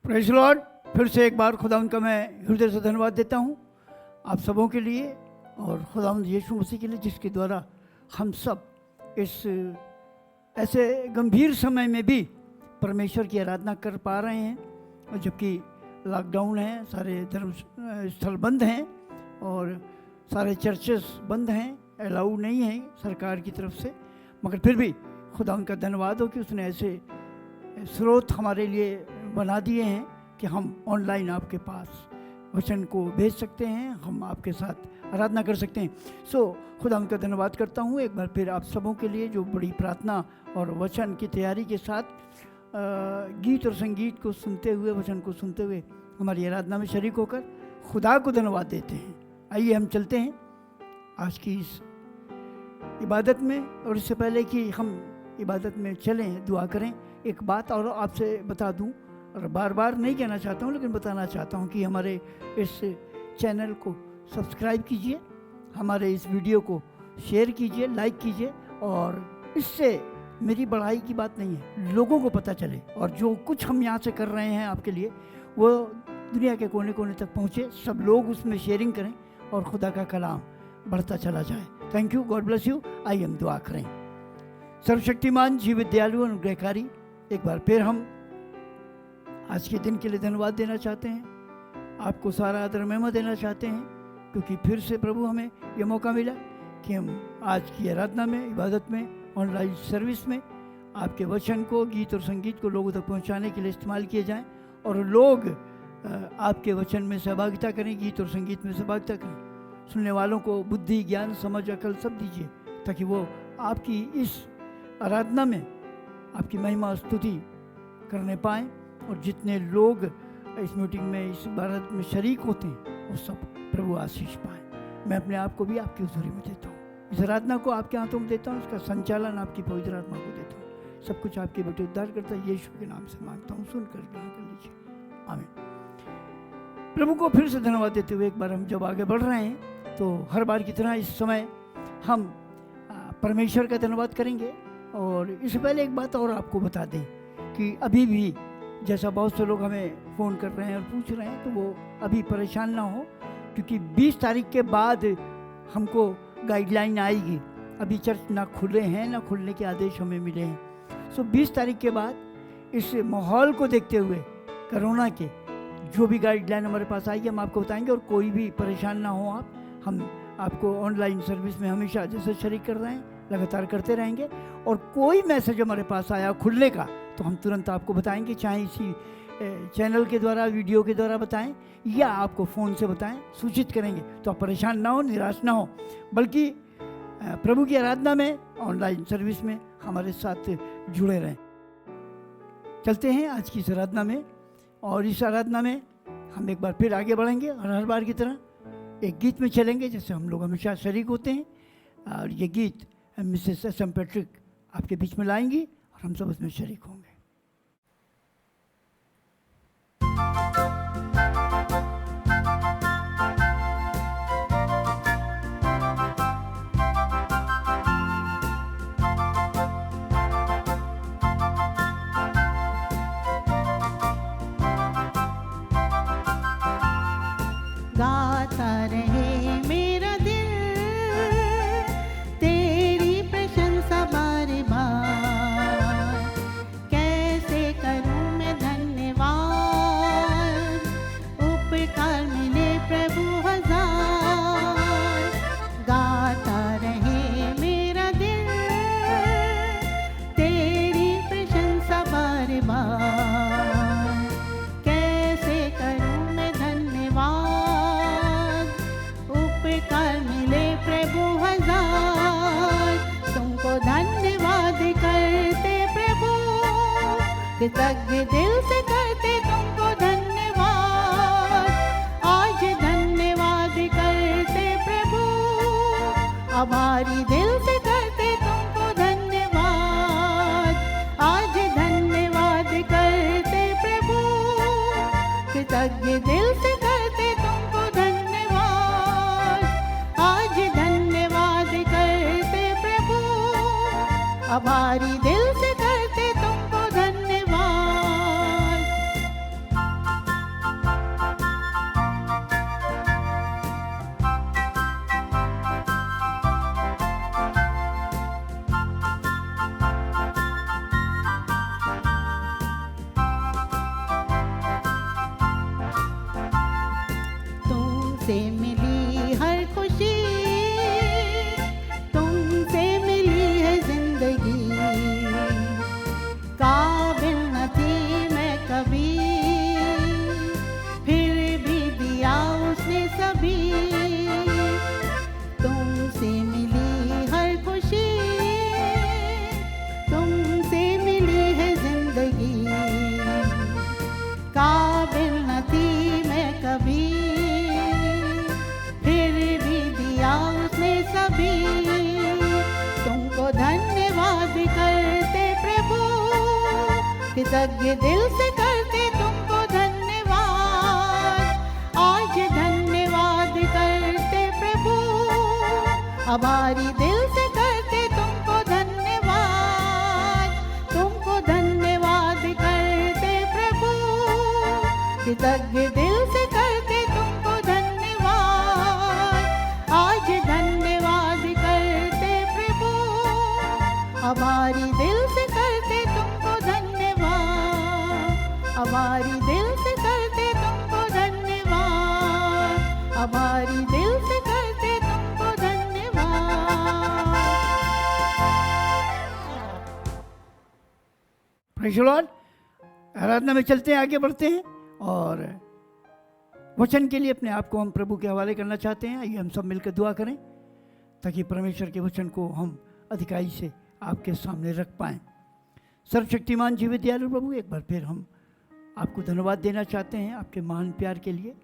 Praise Lord. फिर से एक बार खुदा उनका मैं हृदय से धन्यवाद देता हूँ आप सबों के लिए और खुदा यीशु मसीह के लिए, जिसके द्वारा हम सब इस ऐसे गंभीर समय में भी परमेश्वर की आराधना कर पा रहे हैं। और जबकि लॉकडाउन है, सारे धर्म स्थल बंद हैं और सारे चर्चेस बंद हैं, अलाउ नहीं है सरकार की तरफ से, मगर फिर भी खुदा उनका धन्यवाद हो कि उसने ऐसे स्रोत हमारे लिए बना दिए हैं कि हम ऑनलाइन आपके पास वचन को भेज सकते हैं, हम आपके साथ आराधना कर सकते हैं। खुदा उनका धन्यवाद करता हूँ एक बार फिर आप सबों के लिए जो बड़ी प्रार्थना और वचन की तैयारी के साथ गीत और संगीत को सुनते हुए, वचन को सुनते हुए हमारी आराधना में शरीक होकर खुदा को धन्यवाद देते हैं। आइए हम चलते हैं आज की इस इबादत में। और इससे पहले कि हम इबादत में चलें, दुआ करें, एक बात और आपसे बता दूं, और बार बार नहीं कहना चाहता हूं लेकिन बताना चाहता हूं कि हमारे इस चैनल को सब्सक्राइब कीजिए, हमारे इस वीडियो को शेयर कीजिए, लाइक कीजिए। और इससे मेरी बढ़ाई की बात नहीं है, लोगों को पता चले और जो कुछ हम यहाँ से कर रहे हैं आपके लिए वो दुनिया के कोने कोने तक पहुँचे, सब लोग उसमें शेयरिंग करें और खुदा का कलाम बढ़ता चला जाए। Thank you, God bless you. आइए हम दुआ करें। सर्वशक्तिमान जीवित दयालु अनुग्रहकारी, एक बार फिर हम आज के दिन के लिए धन्यवाद देना चाहते हैं, आपको सारा आदर महिमा देना चाहते हैं, क्योंकि फिर से प्रभु हमें यह मौका मिला कि हम आज की आराधना में, इबादत में, ऑनलाइन सर्विस में आपके वचन को, गीत और संगीत को लोगों तक पहुंचाने के लिए इस्तेमाल किए जाएं और लोग आपके वचन में सहभागिता करें, गीत और संगीत में सहभागिता करें। सुनने वालों को बुद्धि, ज्ञान, समझ, अकल सब दीजिए ताकि वो आपकी इस आराधना में आपकी महिमा स्तुति करने पाएँ। और जितने लोग इस मीटिंग में, इस इबादत में शरीक होते हैं, वो सब प्रभु आशीष पाएँ। मैं अपने आप को भी आपकी हुजूरी में देता हूँ, इस आराधना को आपके हाथों में देता हूँ, इसका संचालन आपकी पवित्र आत्मा को देता हूँ। सब कुछ आपके बेटे उद्धार करता है यीशु के नाम से मांगता हूँ, सुनकर ग्रहण कर लीजिए, आमीन। प्रभु को फिर से धन्यवाद देते हुए एक बार हम जब आगे बढ़ रहे हैं तो हर बार की तरह इस समय हम परमेश्वर का धन्यवाद करेंगे। और इससे पहले एक बात और आपको बता दें कि अभी भी जैसा बहुत से लोग हमें फ़ोन कर रहे हैं और पूछ रहे हैं, तो वो अभी परेशान ना हो, क्योंकि 20 तारीख के बाद हमको गाइडलाइन आएगी। अभी चर्च ना खुले हैं, ना खुलने के आदेश हमें मिले हैं। 20 तारीख के बाद इस माहौल को देखते हुए, कोरोना के जो भी गाइडलाइन हमारे पास आएगी हम आपको बताएंगे। और कोई भी परेशान ना हो आप, हम आपको ऑनलाइन सर्विस में हमेशा जैसे शरीक कर रहे हैं लगातार करते रहेंगे। और कोई मैसेज हमारे पास आया खुलने का तो हम तुरंत आपको बताएंगे, चाहे इसी चैनल के द्वारा, वीडियो के द्वारा बताएं या आपको फ़ोन से बताएं, सूचित करेंगे। तो आप परेशान ना हो, निराश ना हो, बल्कि प्रभु की आराधना में, ऑनलाइन सर्विस में हमारे साथ जुड़े रहें। चलते हैं आज की इस आराधना में। और इस आराधना में हम एक बार फिर आगे बढ़ेंगे और हर बार की तरह एक गीत में चलेंगे जैसे हम लोग हमेशा शरीक होते हैं। और ये गीत मिसेस एस.एम. पैट्रिक आपके बीच में लाएंगी और हम सब उसमें शरीक होंगे। गाता रहे मेरा दिल तेरी प्रशंसा बार बार, कैसे करूं मैं धन्यवाद, उपकार मिले प्रभु हजार। गाता रहे मेरा दिल तेरी प्रशंसा बार बार, कैसे करूं मैं धन्यवाद, उपकार मिले प्रभु हजार। तुमको धन्यवाद करते प्रभु, कृतज्ञ दिल से करते तुमको धन्यवाद। आज धन्यवाद करते प्रभु, आभारी दिल से करते तुमको धन्यवाद। आज धन्यवाद करते प्रभु, कृतज्ञ दिल से करते तुमको धन्यवाद। आज धन्यवाद करते प्रभु, आभारी दिल से करते तुमको धन्यवाद। तुमसे मिली हर खुशी, तुमसे मिली है जिंदगी। काबिल न थी मैं कभी, फिर भी दिया उसने सभी। तुमसे मिली हर खुशी, तुमसे मिली है जिंदगी। काबिल न थी मैं कभी, फिर भी दिया उसने सभी। तुमको धन्यवाद करते प्रभु, कृतज्ञ दिल से करते तुमको धन्यवाद। आज धन्यवाद करते प्रभु, आभारी दिल से करते तुमको धन्यवाद। तुमको धन्यवाद करते प्रभु, कृतज्ञ दिल से करते तुमको धन्यवाद। आज धन्यवाद करते प्रभु, आभारी दिल से करते तुमको धन्यवाद। आभारी दिल से करते तुमको धन्यवाद। आभारी दिल से करते तुमको धन्यवाद। Praise the Lord. आराधना में चलते हैं, आगे बढ़ते हैं और वचन के लिए अपने आप को हम प्रभु के हवाले करना चाहते हैं। आइए हम सब मिलकर दुआ करें ताकि परमेश्वर के वचन को हम अधिकाई से आपके सामने रख पाएं। सर्वशक्तिमान जीवित दयालु प्रभु, एक बार फिर हम आपको धन्यवाद देना चाहते हैं आपके महान प्यार के लिए,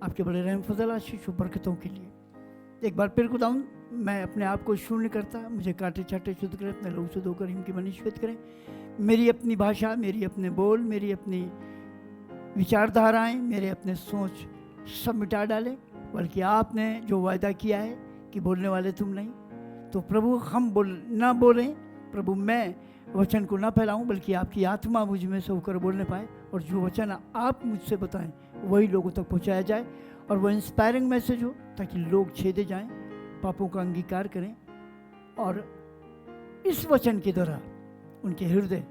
आपके बड़े रहम फजल आशीष बरकतों के लिए। एक बार फिर खुदाउन, मैं अपने आप को शून्य करता, मुझे काटे छाटे शुद्ध करें, अपने लहू से धोकर हिम की मनी श्वेत करें। मेरी अपनी भाषा, मेरी अपने बोल, मेरी अपनी विचारधाराएं, मेरे अपने सोच सब मिटा डालें, बल्कि आपने जो वायदा किया है कि बोलने वाले तुम नहीं, तो प्रभु हम ना बोलें प्रभु, मैं वचन को ना फैलाऊं, बल्कि आपकी आत्मा मुझ में से होकर बोलने पाए और जो वचन आप मुझसे बताएं वही लोगों तक पहुंचाया जाए और वो इंस्पायरिंग मैसेज हो ताकि लोग छेदे जाएं, पापों का अंगीकार करें और इस वचन के द्वारा उनके हृदय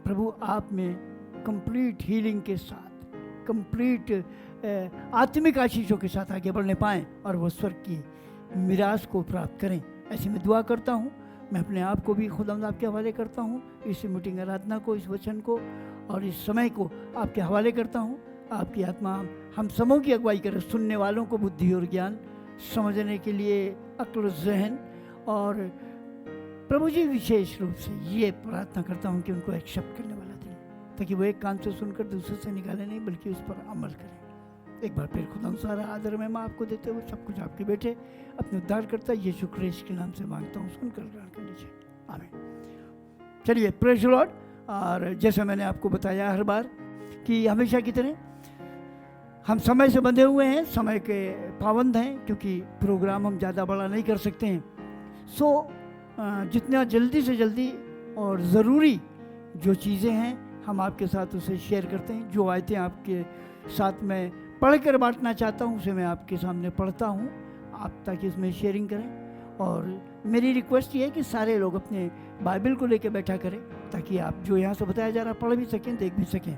प्रभु आप में कंप्लीट हीलिंग के साथ, कंप्लीट आत्मिक आशीषों के साथ आगे बढ़ने पाएं और वो स्वर्ग की मिरास को प्राप्त करें। ऐसे मैं दुआ करता हूँ। मैं अपने आप को भी खुदा आपके हवाले करता हूँ, इस मीटिंग आराधना को, इस वचन को और इस समय को आपके हवाले करता हूँ। आपकी आत्मा हम सबों की अगुवाई करे, सुनने वालों को बुद्धि और ज्ञान, समझने के लिए अक्ल ज़हन, और प्रभु जी विशेष रूप से ये प्रार्थना करता हूँ कि उनको एक्सेप्ट करने वाला दिन, ताकि वो एक कान से सुनकर दूसरे से निकाले नहीं बल्कि उस पर अमल करें। एक बार फिर खुदा सारा आदर में मैं आपको देते हुए सब कुछ आपके बेटे अपने उद्धार करता यीशु क्रिस्ट के नाम से मांगता हूँ, सुनकर ग्रहण कर लीजिए, आमीन। चलिए, प्रेज़ द लॉर्ड। और जैसे मैंने आपको बताया हर बार कि हमेशा की तरह हम समय से बंधे हुए हैं, समय के पाबंद हैं, क्योंकि प्रोग्राम हम ज़्यादा बड़ा नहीं कर सकते हैं। सो जितना जल्दी से जल्दी और ज़रूरी जो चीज़ें हैं हम आपके साथ उसे शेयर करते हैं। जो आयतें आपके साथ मैं पढ़ कर बांटना चाहता हूँ उसे मैं आपके सामने पढ़ता हूँ, आप ताकि उसमें शेयरिंग करें। और मेरी रिक्वेस्ट ये है कि सारे लोग अपने बाइबल को लेकर बैठा करें ताकि आप जो यहाँ से बताया जा रहा है पढ़ भी सकें, देख भी सकें,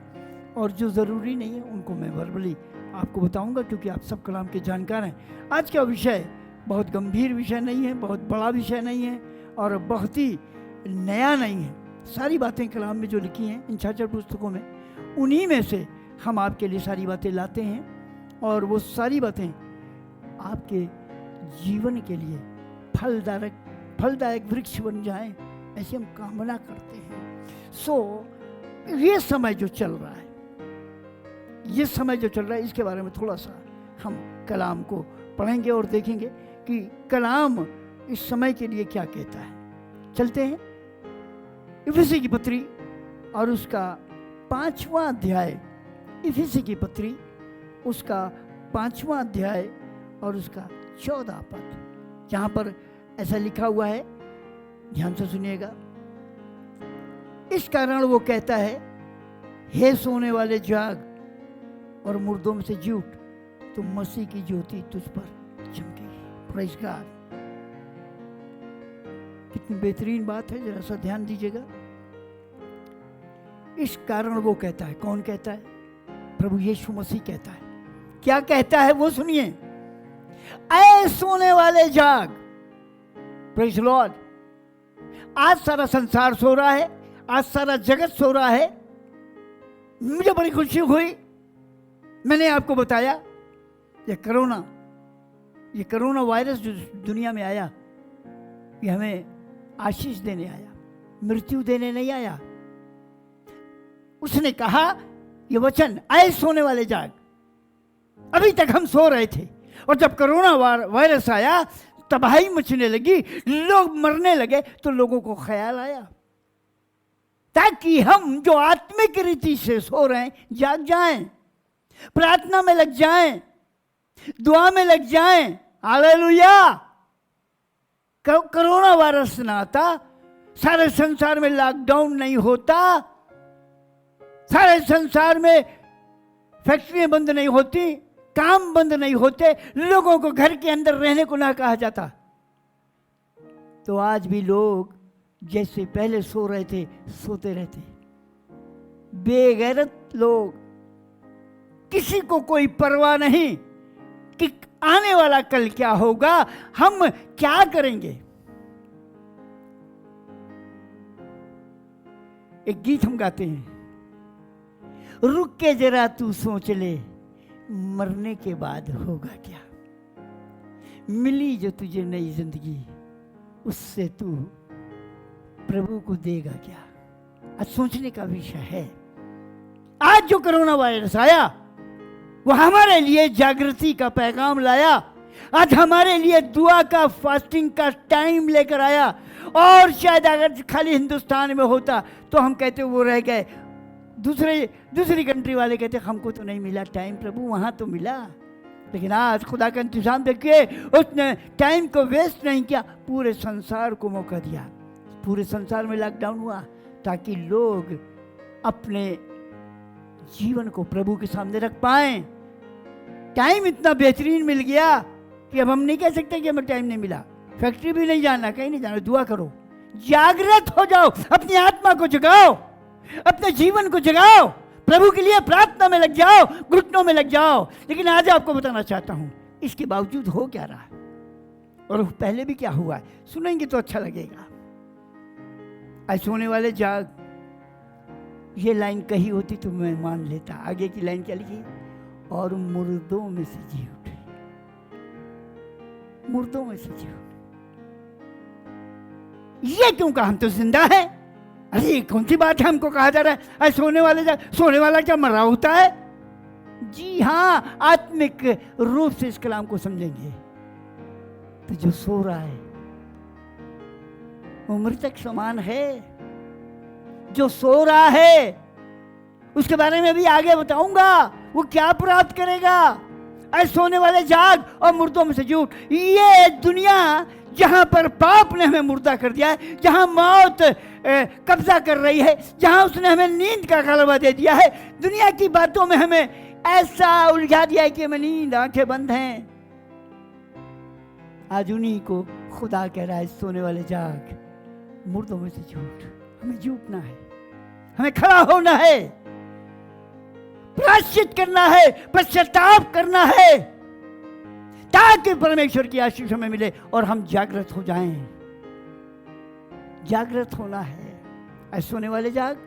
और जो ज़रूरी नहीं है उनको मैं वर्बली आपको बताऊँगा, क्योंकि आप सब कलाम के जानकार हैं। आज का विषय बहुत गंभीर विषय नहीं है, बहुत बड़ा विषय नहीं है और बहुत ही नया नहीं है। सारी बातें कलाम में जो लिखी हैं इन 6 पुस्तकों में, उन्हीं में से हम आपके लिए सारी बातें लाते हैं और वो सारी बातें आपके जीवन के लिए फलदायक वृक्ष बन जाएं, ऐसी हम कामना करते हैं। सो ये समय जो चल रहा है, इसके बारे में थोड़ा सा हम कलाम को पढ़ेंगे और देखेंगे कि कलाम इस समय के लिए क्या कहता है। चलते हैं इफिसी की पत्री और उसका 5वां अध्याय, इफिसी की पत्री उसका 5वां अध्याय और उसका 14 पद, जहाँ पर ऐसा लिखा हुआ है, ध्यान से सुनिएगा। इस कारण वो कहता है, हे सोने वाले जाग और मुर्दों में से जी उठ, तो मसीह की ज्योति तुझ पर चमकेगी। Praise God. कितनी बेहतरीन बात है, जरा सा ध्यान दीजिएगा। इस कारण वो कहता है, कौन कहता है? प्रभु यीशु मसीह कहता है। क्या कहता है वो सुनिए। ऐ सोने वाले जाग। Praise Lord. आज सारा संसार सो रहा है, आज सारा जगत सो रहा है। मुझे बड़ी खुशी हुई, मैंने आपको बताया ये कोरोना वायरस जो दुनिया में आया, ये हमें आशीष देने आया, मृत्यु देने नहीं आया। उसने कहा ये वचन, आए सोने वाले जाग। अभी तक हम सो रहे थे और जब कोरोना वायरस आया, तबाही मचने लगी, लोग मरने लगे, तो लोगों को ख्याल आया ताकि हम जो आत्मिक रीति से सो रहे हैं जाग जाएं, प्रार्थना में लग जाएं, दुआ में लग जाएं। हालेलुया। कोरोना वायरस ना आता, सारे संसार में लॉकडाउन नहीं होता, सारे संसार में फैक्ट्रियां बंद नहीं होती, काम बंद नहीं होते, लोगों को घर के अंदर रहने को ना कहा जाता, तो आज भी लोग जैसे पहले सो रहे थे सोते रहते। बेगैरत लोग, किसी को कोई परवाह नहीं कि आने वाला कल क्या होगा, हम क्या करेंगे। एक गीत हम गाते हैं, रुक के जरा तू सोच ले मरने के बाद होगा क्या। मिली जो तुझे नई जिंदगी, उससे तू प्रभु को देगा क्या। आज सोचने का विषय है। आज जो कोरोना वायरस आया वो हमारे लिए जागृति का पैगाम लाया, आज हमारे लिए दुआ का, फास्टिंग का टाइम लेकर आया। और शायद अगर खाली हिंदुस्तान में होता तो हम कहते वो रह गए, दूसरी कंट्री वाले कहते हमको तो नहीं मिला टाइम प्रभु, वहाँ तो मिला। लेकिन आज खुदा का इंतजाम देखिए, उसने टाइम को वेस्ट नहीं किया, पूरे संसार को मौका दिया। पूरे संसार में लॉकडाउन हुआ ताकि लोग अपने जीवन को प्रभु के सामने रख पाए। टाइम इतना बेहतरीन मिल गया कि अब हम नहीं कह सकते कि हमें टाइम नहीं मिला। फैक्ट्री भी नहीं जाना, कहीं नहीं जाना, दुआ करो, जागृत हो जाओ, अपनी आत्मा को जगाओ, अपने जीवन को जगाओ, प्रभु के लिए प्रार्थना में लग जाओ, घुटनों में लग जाओ। लेकिन आज आपको बताना चाहता हूं इसके बावजूद हो क्या रहा है और पहले भी क्या हुआ है, सुनेंगे तो अच्छा लगेगा। आज सोने वाले जाग, ये लाइन कही होती तो मैं मान लेता। आगे की लाइन क्या लिखी, और मुर्दों में से जी उठे, मुर्दों में से जी उठे। ये क्यों कहा, हम तो जिंदा है। अरे कौन सी बात है, हमको कहा जा रहा है अरे सोने वाले जाग, सोने वाला क्या मरा होता है। जी हाँ, आत्मिक रूप से इस कलाम को समझेंगे तो जो सो रहा है वो मृतक समान है। जो सो रहा है उसके बारे में भी आगे बताऊंगा, वो क्या प्राप्त करेगा। ऐसे सोने वाले जाग और मुर्दों में से जी उठ। ये दुनिया जहां पर पाप ने हमें मुर्दा कर दिया है, जहां मौत कब्जा कर रही है, जहां उसने हमें नींद का गलबा दे दिया है, दुनिया की बातों में हमें ऐसा उलझा दिया है कि हमें नींद, आंखें बंद हैं। आज उन्हीं को खुदा कह रहा है, सोने वाले जाग, मुर्दों में से झूठ। हमें झूठना है, हमें खड़ा होना है, प्रायश्चित करना है, पश्चाताप करना है, ताकि परमेश्वर की आशीष हमें मिले और हम जागृत हो जाएं। जागृत होना है। ऐसे सोने वाले जाग,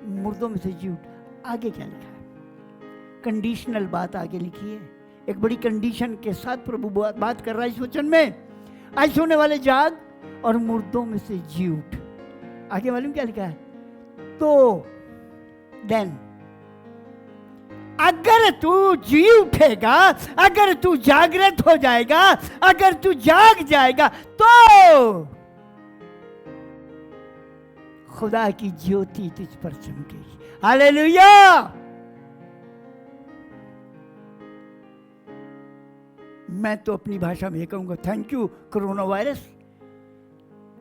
मुर्दों में से जी उठ। आगे क्या लिखा है, कंडीशनल बात आगे लिखी है। एक बड़ी कंडीशन के साथ प्रभु बात कर रहा है इस वचन में। ऐसे सोने वाले जाग और मुर्दों में से जी उठ। आगे मालूम क्या लिखा है, तो देन, अगर तू जी उठेगा, अगर तू जागृत हो जाएगा, अगर तू जाग जाएगा, तो खुदा की ज्योति तुझ पर चमकेगी। हालेलुया। मैं तो अपनी भाषा में कहूंगा, थैंक यू कोरोना वायरस,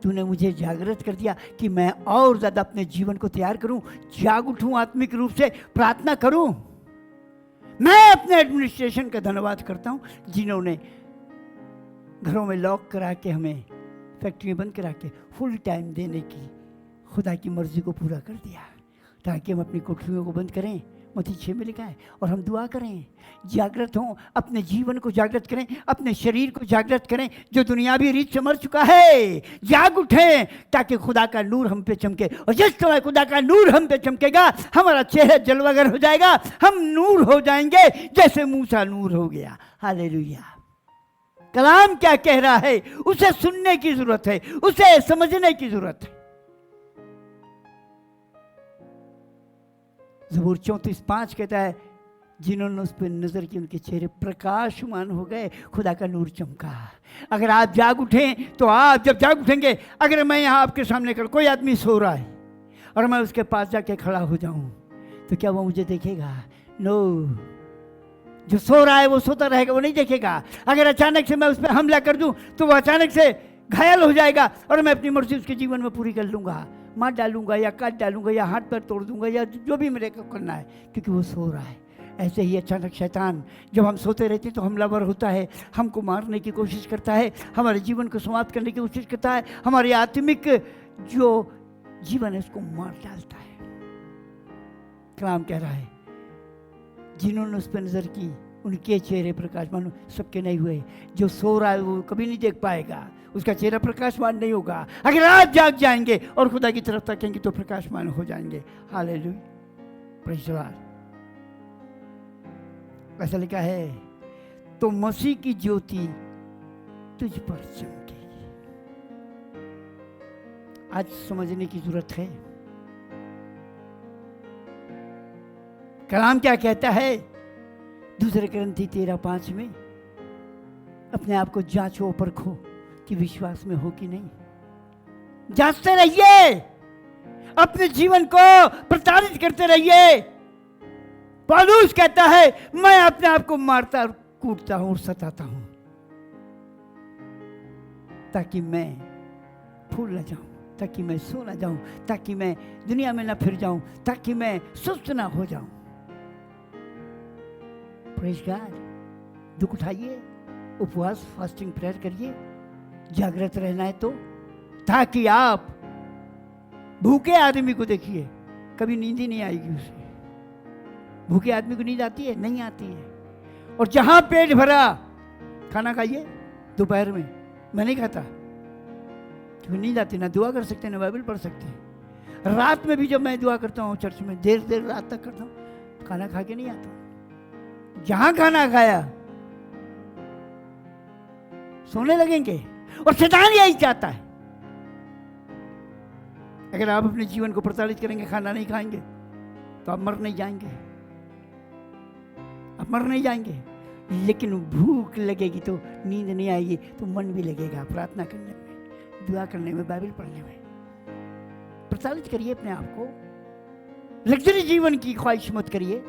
तूने मुझे जागृत कर दिया कि मैं और ज्यादा अपने जीवन को तैयार करूं, जाग उठूं, आत्मिक रूप से प्रार्थना करूं। मैं अपने एडमिनिस्ट्रेशन का धन्यवाद करता हूं जिन्होंने घरों में लॉक करा के, हमें फैक्ट्री बंद करा के फुल टाइम देने की खुदा की मर्जी को पूरा कर दिया, ताकि हम अपनी कोठरियों को बंद करें, मत्ती 6 में लिखा है। और हम दुआ करें, जागृत हों, अपने जीवन को जागृत करें, अपने शरीर को जागृत करें। जो दुनियावी रीत से मर चुका है, जाग उठें ताकि खुदा का नूर हम पे चमके। और जिस समय खुदा का नूर हम पे चमकेगा, हमारा चेहरा जलवागर हो जाएगा, हम नूर हो जाएंगे जैसे मूसा नूर हो गया। हालेलुया। कलाम क्या कह रहा है, उसे सुनने की जरूरत है, उसे समझने की जरूरत है। ज़बूर 34:5 कहता है, जिन्होंने उस पर नजर की उनके चेहरे प्रकाशमान हो गए, खुदा का नूर चमका। अगर आप जाग उठें तो आप जब जाग उठेंगे, अगर मैं यहाँ आपके सामने कर कोई आदमी सो रहा है और मैं उसके पास जाके खड़ा हो जाऊं, तो क्या वो मुझे देखेगा? नो। जो सो रहा है वो सोता रहेगा, वो नहीं देखेगा। अगर अचानक से मैं उस पर हमला कर दूं तो वो अचानक से घायल हो जाएगा और मैं अपनी मर्जी उसके जीवन में पूरी कर लूंगा, मार डालूंगा या काट डालूंगा या हाथ पैर तोड़ दूंगा या जो भी मेरे को करना है, क्योंकि वो सो रहा है। ऐसे ही अचानक शैतान जब हम सोते रहते हैं तो हमलावर होता है, हमको मारने की कोशिश करता है, हमारे जीवन को समाप्त करने की कोशिश करता है, हमारी आत्मिक जो जीवन है उसको मार डालता है। कलाम कह रहा है, जिन्होंने उस पर नजर की उनके चेहरे प्रकाशमान सबके नहीं हुए। जो सो रहा है वो कभी नहीं देख पाएगा, उसका चेहरा प्रकाशमान नहीं होगा। अगर आप जाग जाएंगे और खुदा की तरफ ताकेंगे तो प्रकाशमान हो जाएंगे। Hallelujah, praise the Lord. ऐसा लिखा है, तो मसीह की ज्योति तुझ पर चमकेगी। आज समझने की जरूरत है। कलाम क्या कहता है? 2 कुरिन्थी 13:5 में, अपने आप को जांचो परखो कि विश्वास में हो कि नहीं। जांचते रहिए, अपने जीवन को प्रताड़ित करते रहिए। पौलुस कहता है, मैं अपने आप को मारता और कूटता हूं और सताता हूं ताकि मैं फूल न जाऊं, ताकि मैं सो न जाऊं, ताकि मैं दुनिया में न फिर जाऊं, ताकि मैं सुस्त न हो जाऊं। Praise God. दुख उठाइए, उपवास फास्टिंग प्रेयर करिए, जागृत रहना है तो, ताकि आप भूखे आदमी को देखिए, कभी नींद ही नहीं आएगी उसे। भूखे आदमी को नींद आती है? नहीं आती है। और जहां पेट भरा, खाना खाइए दोपहर में, मैं नहीं खाता क्योंकि नींद आती, ना दुआ कर सकते ना बाइबल पढ़ सकते। रात में भी जब मैं दुआ करता हूँ चर्च में, देर देर रात तक करता हूँ, खाना खा के नहीं आता। जहां खाना खाया सोने लगेंगे। और शैतान यही चाहता है। अगर आप अपने जीवन को प्रताड़ित करेंगे, खाना नहीं खाएंगे, तो आप मर नहीं जाएंगे, आप मर नहीं जाएंगे। लेकिन भूख लगेगी तो नींद नहीं आएगी, तो मन भी लगेगा प्रार्थना करने में, दुआ करने में, बाइबल पढ़ने में। प्रताड़ित करिए अपने आप को। लग्जरी जीवन की ख्वाहिश मत करिए,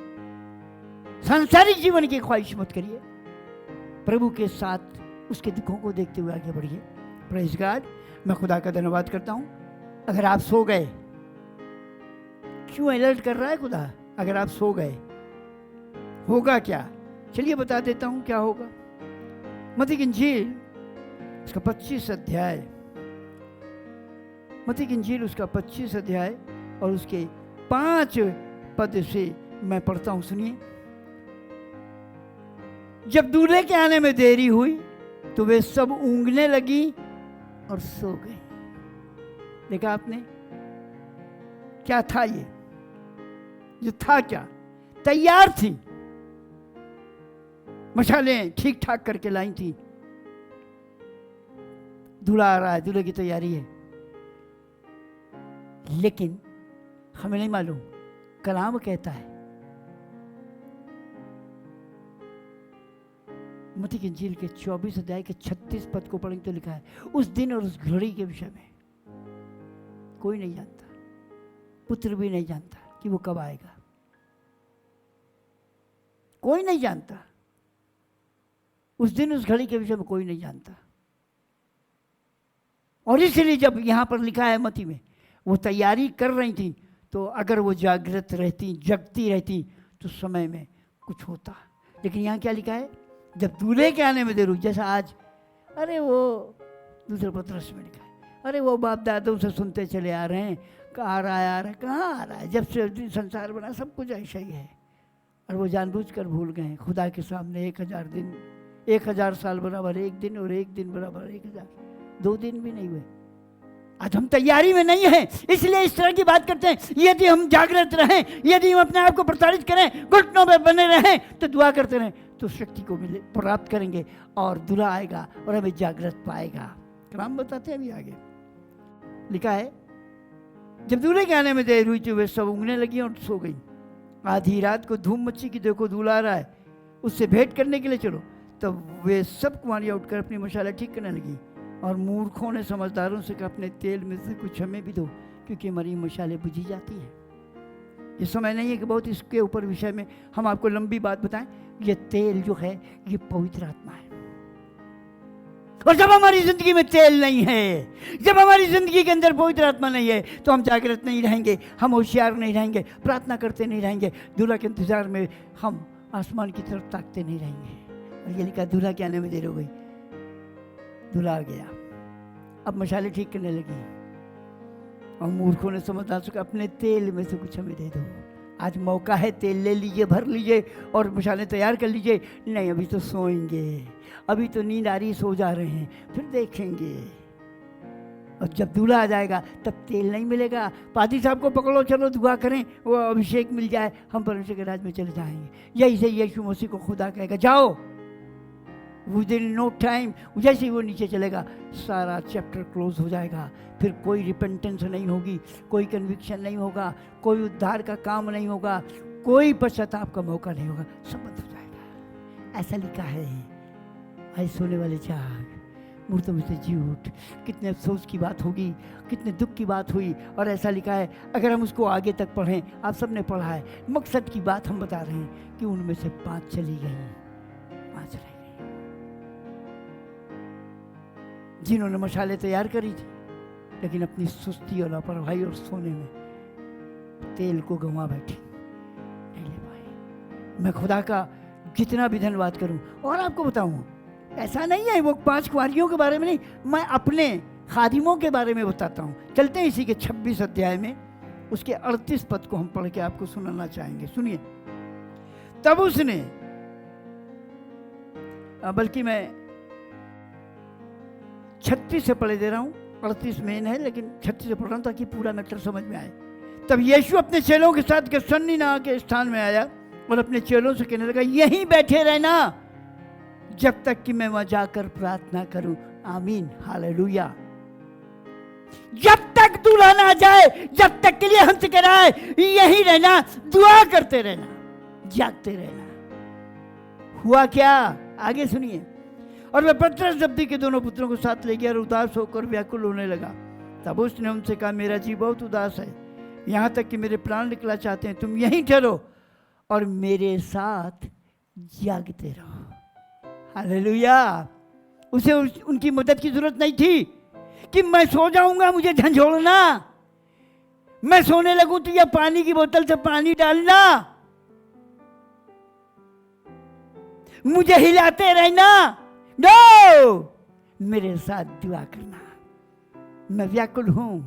सांसारिक जीवन की ख्वाहिश मत करिए। प्रभु के साथ उसके दुखों को देखते हुए आगे बढ़िए। Praise God. मैं खुदा का धन्यवाद करता हूं। अगर आप सो गए, क्यों अलर्ट कर रहा है खुदा? अगर आप सो गए होगा क्या? चलिए बता देता हूं क्या होगा। मत्ती की इंजील उसका 25 अध्याय, मत्ती की इंजील उसका 25 अध्याय और उसके 5 पद से मैं पढ़ता हूं, सुनिए। जब दूल्हे के आने में देरी हुई तो वे सब ऊँघने लगी और सो गई। देखा आपने? क्या था ये? जो था क्या? तैयार थी, मशालें ठीक ठाक करके लाई थी। दूल्हा आ रहा है, दूल्हे की तैयारी है, लेकिन हमें नहीं मालूम। कलाम कहता है, मत्ती की इंजील के 24 अध्याय के 36 पद को पढ़ेंगे तो लिखा है, उस दिन और उस घड़ी के विषय में कोई नहीं जानता, पुत्र भी नहीं जानता कि वो कब आएगा। कोई नहीं जानता। उस दिन उस घड़ी के विषय में कोई नहीं जानता। और इसलिए जब यहां पर लिखा है मत्ती में, वो तैयारी कर रही थी, तो अगर वो जागृत रहती, जगती रहती, तो समय में कुछ होता। लेकिन यहाँ क्या लिखा है? जब दूल्हे के आने में देर हुई, जैसा आज, अरे वो दूसरे पत्रस में लिखा है, अरे वो बाप दादों से सुनते चले आ रहे हैं, आ रहा है, कहाँ आ रहा है? जब से संसार बना सब कुछ ऐसा ही है। और वो जानबूझकर भूल गए हैं। खुदा के सामने 1000 दिन, 1000 साल बराबर एक दिन, और एक दिन बराबर 1000, 2 दिन भी नहीं हुए। आज हम तैयारी में नहीं हैं, इसलिए इस तरह की बात करते हैं। यदि हम जागृत रहें, यदि हम अपने आप को प्रताड़ित करें, घुटनों में बने रहें, तो दुआ करते रहें, तो शक्ति को मिले प्राप्त करेंगे, और दूल्हा आएगा और हमें जागृत पाएगा। कलाम बताते हैं अभी आगे लिखा है, जब दूल्हे के आने में देर हुई तो वे सब ऊँघने लगी और सो गई। आधी रात को धूम मच्ची की, देखो दूल्हा आ रहा है, उससे भेंट करने के लिए चलो। तब वे सब कुंवारियाँ उठकर अपनी मशाला ठीक करने लगी, और मूर्खों ने समझदारों से कहा, अपने तेल में से कुछ हमें भी दो, क्योंकि हमारी मशालें बुझी जाती हैं। ये समय नहीं है कि बहुत इसके ऊपर विषय में हम आपको लंबी बात बताएं। ये तेल जो है ये पवित्र आत्मा है, और जब हमारी जिंदगी में तेल नहीं है, जब हमारी जिंदगी के अंदर पवित्र आत्मा नहीं है, तो हम जागृत नहीं रहेंगे, हम होशियार नहीं रहेंगे, प्रार्थना करते नहीं रहेंगे, दूल्हा के इंतजार में हम आसमान की तरफ ताकते नहीं रहेंगे। और ये लिखा, दूल्हा के आने में देर हो गई, दूल्हा आ गया, अब मशाले ठीक करने लगी, और मूर्खों ने समझदार से कहा, अपने तेल में से कुछ हमें दे दो। आज मौका है, तेल ले लीजिए, भर लीजिए और मशाले तैयार कर लीजिए। नहीं, अभी तो सोएंगे, अभी तो नींद आ रही, सो जा रहे हैं, फिर देखेंगे। और जब दूल्हा आ जाएगा तब तेल नहीं मिलेगा। पादी साहब को पकड़ो, चलो दुआ करें, वो अभिषेक मिल जाए, हम परमेश्वर के राज में चले जाएंगे। यही से यीशु मसीह को खुदा कहेगा, जाओ, विदिन नो टाइम। जैसे ही वो नीचे चलेगा, सारा चैप्टर क्लोज हो जाएगा। फिर कोई रिपेंटेंस नहीं होगी, कोई कन्विक्शन नहीं होगा, कोई उद्धार का काम नहीं होगा, कोई पश्चाताप का मौका नहीं होगा, सब बंद हो जाएगा। ऐसा लिखा है। आज सोने वाले जाग, मूर्तों में से जी उठ। कितने अफसोस की बात होगी, कितने दुख की बात हुई। और ऐसा लिखा है, अगर हम उसको आगे तक पढ़ें, आप सबने पढ़ा है, मकसद की बात हम बता रहे हैं कि उनमें से 5 चली गई, 5 रह गई। जिन्होंने मशाले तैयार करी थी, लेकिन अपनी सुस्ती और लापरवाही और सोने में तेल को गंवा बैठी, नहीं ले पाए। मैं खुदा का जितना भी धन्यवाद करूं। और आपको बताऊं, ऐसा नहीं है वो 5 कुंवारियों के बारे में नहीं, मैं अपने खादिमों के बारे में बताता हूं। चलते हैं इसी के 26 अध्याय में, उसके 38 पद को हम पढ़ के आपको सुनाना चाहेंगे। सुनिए, तब उसने, बल्कि मैं 36 से पढ़े दे रहा हूं, 38 मेन है, लेकिन 36 से पढ़ रहा हूं ताकि पूरा मैटर समझ में आए। तब यीशु अपने चेलों के साथ गेत्सेमनी नाम के स्थान में आया और अपने चेलों से कहने लगा, यहीं बैठे रहना जब तक कि मैं वहां जाकर प्रार्थना करूं। आमीन, हालेलुया। जब तक दूल्हा ना जाए, जब तक के लिए हमसे कह रहा है यहीं रहना, दुआ करते रहना, जागते रहना। हुआ क्या, आगे सुनिए। और वह पतरस जब्दी के दोनों पुत्रों को साथ ले गया और उदास होकर व्याकुल होने लगा। तब उसने उनसे कहा, मेरा जी बहुत उदास है, यहाँ तक कि मेरे प्राण निकला चाहते हैं। तुम यहीं ठहरो और मेरे साथ जागते रहो। हालेलुया। उसे उनकी मदद की जरूरत नहीं थी कि मैं सो जाऊंगा, मुझे झंझोड़ना, मैं सोने लगूं तो या पानी की बोतल से पानी डालना, मुझे हिलाते रहना। नो, मेरे साथ दुआ करना। मैं व्याकुल हूं,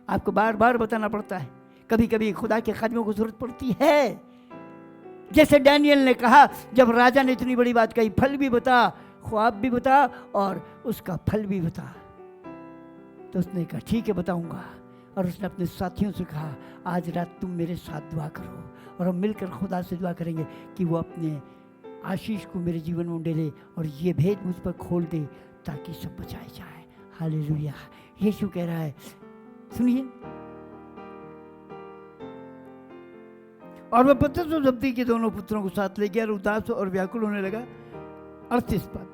आपको बार बार बताना पड़ता है। कभी कभी खुदा के खादिमों को जरूरत पड़ती है। जैसे डैनियल ने कहा, जब राजा ने इतनी बड़ी बात कही, फल भी बता, ख्वाब भी बता और उसका फल भी बता। तो उसने कहा, ठीक है बताऊंगा। और उसने अपने साथियों से कहा, आज रात तुम मेरे साथ दुआ करो और हम मिलकर खुदा से दुआ करेंगे कि वो अपने आशीष को मेरे जीवन में उंडेले और ये भेद मुझ पर खोल दे ताकि सब बचाए जाए। हालेलुया। यीशु कह रहा है, सुनिए। और वह पतरस और जब्दी के दोनों पुत्रों को साथ ले गया और उदास और व्याकुल होने लगा। 38 पद।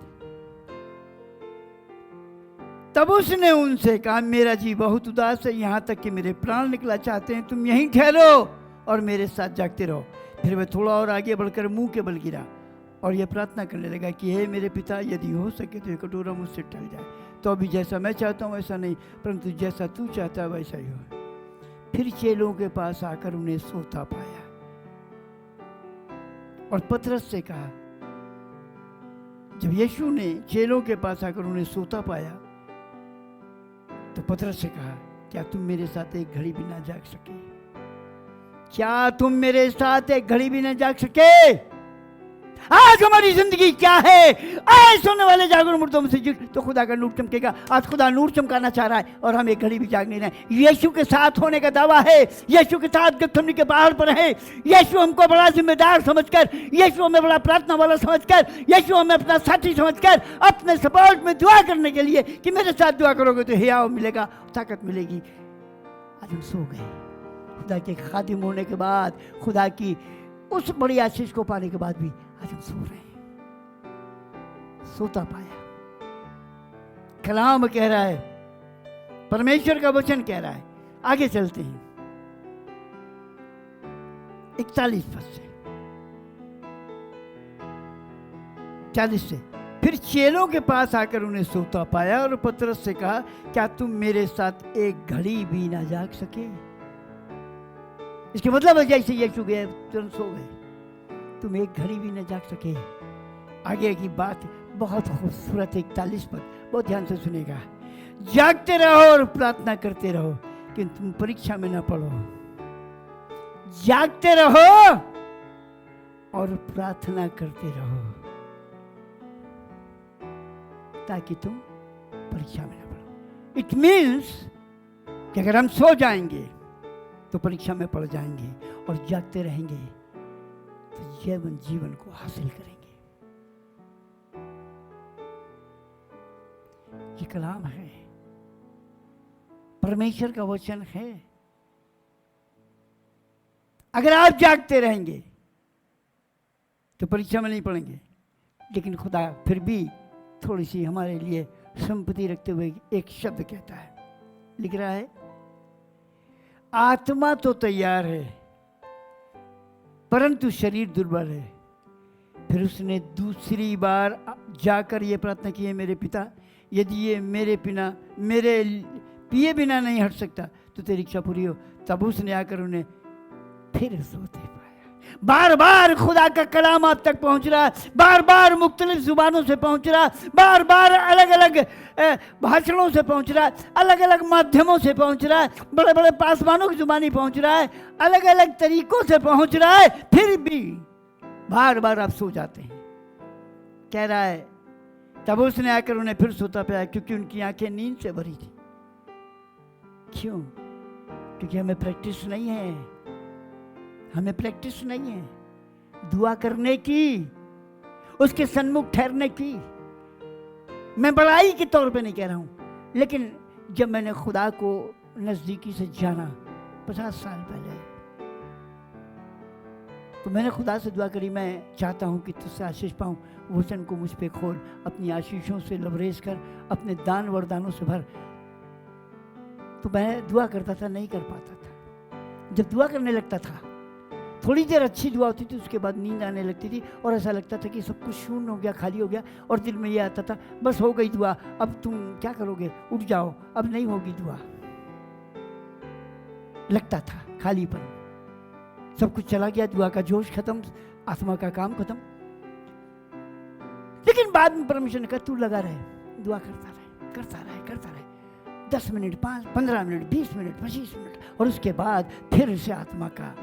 तब उसने उनसे कहा, मेरा जी बहुत उदास है, यहाँ तक कि मेरे प्राण निकला चाहते हैं। तुम यहीं ठहरो और मेरे साथ जागते रहो। फिर वह थोड़ा और आगे बढ़कर मुंह के बल गिरा और यह प्रार्थना करने लगा कि हे मेरे पिता, यदि हो सके तो ये कटोरा मुझसे टल जाए। तो अभी जैसा मैं चाहता हूँ वैसा नहीं, परंतु जैसा तू चाहता है वैसा ही हो। फिर चेलों के पास आकर उन्हें सोता पाया और पतरस से कहा, जब यीशु ने चेलों के पास आकर उन्हें सोता पाया तो पतरस से कहा, क्या तुम मेरे साथ एक घड़ी भी ना जाग सके? क्या तुम मेरे साथ एक घड़ी भी न जाग सके? आज हमारी जिंदगी क्या है? आए सोने वाले जागो मुर्दों में से जिस तो खुदा का नूर चमकेगा। आज खुदा नूर चमकाना चाह रहा है और हम एक घड़ी भी जाग नहीं रहे। यीशु के साथ होने का दावा है, यीशु के साथ गथमनी के पहाड़ पर है। यीशु हमको बड़ा जिम्मेदार समझकर, यीशु हमें बड़ा प्रार्थना वाला समझकर, यीशु हमें अपना साथी समझकर अपने सपोर्ट में दुआ करने के लिए कि मेरे साथ दुआ करोगे तो हियाव मिलेगा, ताकत मिलेगी। आज हम सो गए। खुदा के खादिम होने के बाद, खुदा की उस बड़ी आशीष को पाने के बाद भी आज हम सो रहे हैं। सोता पाया। कलाम कह रहा है, परमेश्वर का वचन कह रहा है। आगे चलते हैं 41 पद से 40 से। फिर चेलों के पास आकर उन्हें सोता पाया और पतरस से कहा, क्या तुम मेरे साथ एक घड़ी भी ना जाग सके? इसके मतलब है जैसे यीशु गए तुरंत सो गए, तुम एक घड़ी भी न जाग सके। आगे की बात बहुत खूबसूरत है। 41 पद बहुत ध्यान से सुनेगा। जागते रहो और प्रार्थना करते रहो कि तुम परीक्षा में ना पड़ो। जागते रहो और प्रार्थना करते रहो ताकि तुम परीक्षा में ना पड़ो। इट मीन्स कि अगर हम सो जाएंगे तो परीक्षा में पड़ जाएंगे, और जागते रहेंगे तो जीवन को हासिल करेंगे। ये कलाम है, परमेश्वर का वचन है। अगर आप जागते रहेंगे तो परीक्षा में नहीं पड़ेंगे। लेकिन खुदा फिर भी थोड़ी सी हमारे लिए संपत्ति रखते हुए एक शब्द कहता है, लिख रहा है, आत्मा तो तैयार है परंतु शरीर दुर्बल है। फिर उसने दूसरी बार जाकर ये प्रार्थना की है, मेरे पिता, यदि ये मेरे पिए बिना नहीं हट सकता तो तेरी इच्छा पूरी हो। तब उसने आकर उन्हें फिर सोते पाया। बार बार खुदा का कलाम आप तक पहुंच रहा, बार बार मुख्तलिफ जुबानों से पहुंच रहा, बार बार अलग अलग भाषणों से पहुंच रहा, अलग अलग माध्यमों से पहुंच रहा है, बड़े बड़े पासवानों की जुबानी पहुंच रहा है, अलग अलग तरीकों से पहुंच रहा है। फिर भी बार बार आप सो जाते हैं। कह रहा है, तब उसने आकर उन्हें फिर सोता पाया, क्योंकि उनकी आंखें नींद से भरी थी। क्यों? क्योंकि हमें प्रैक्टिस नहीं है, हमें प्रैक्टिस नहीं है दुआ करने की, उसके सन्मुख ठहरने की। मैं बड़ाई के तौर पे नहीं कह रहा हूं, लेकिन जब मैंने खुदा को नजदीकी से जाना 50 साल पहले, तो मैंने खुदा से दुआ करी, मैं चाहता हूं कि तुझसे आशीष पाऊं। वचन को मुझ पे खोल, अपनी आशीषों से लबरेज कर, अपने दान वरदानों से भर। तो मैं दुआ करता था, नहीं कर पाता था। जब दुआ करने लगता था, थोड़ी देर अच्छी दुआ होती थी, उसके बाद नींद आने लगती थी और ऐसा लगता था कि सब कुछ शून्य हो गया, खाली हो गया, और दिल में ये आता था, बस हो गई दुआ, अब तुम क्या करोगे, उठ जाओ, अब नहीं होगी दुआ। लगता था खालीपन, सब कुछ चला गया, दुआ का जोश खत्म, आत्मा का काम खत्म। लेकिन बाद में परमेश्वर ने कहा, तू लगा रहे, दुआ करता रहे, करता रहे, करता रहे, 10 मिनट, 15 मिनट, 20 मिनट, 25 मिनट, और उसके बाद फिर से आत्मा का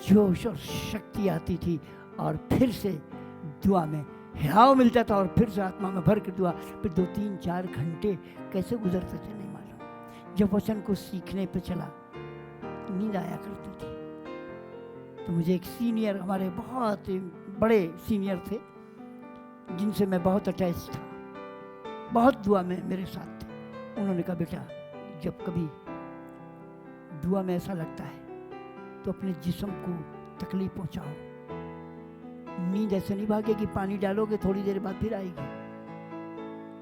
जोश और शक्ति आती थी, और फिर से दुआ में हियाव मिलता था, और फिर से आत्मा में भर कर दुआ। फिर 2, 3, 4 घंटे कैसे गुजरते थे नहीं मालूम। जब वचन को सीखने पे चला, नींद आया करती थी। तो मुझे एक सीनियर, हमारे बहुत बड़े सीनियर थे, जिनसे मैं बहुत अटैच था, बहुत दुआ में मेरे साथ थे। उन्होंने कहा, बेटा, जब कभी दुआ में ऐसा लगता है तो अपने जिस्म को तकलीफ पहुंचाओ। नींद ऐसे नहीं भागेगी, पानी डालोगे थोड़ी देर बाद फिर आएगी।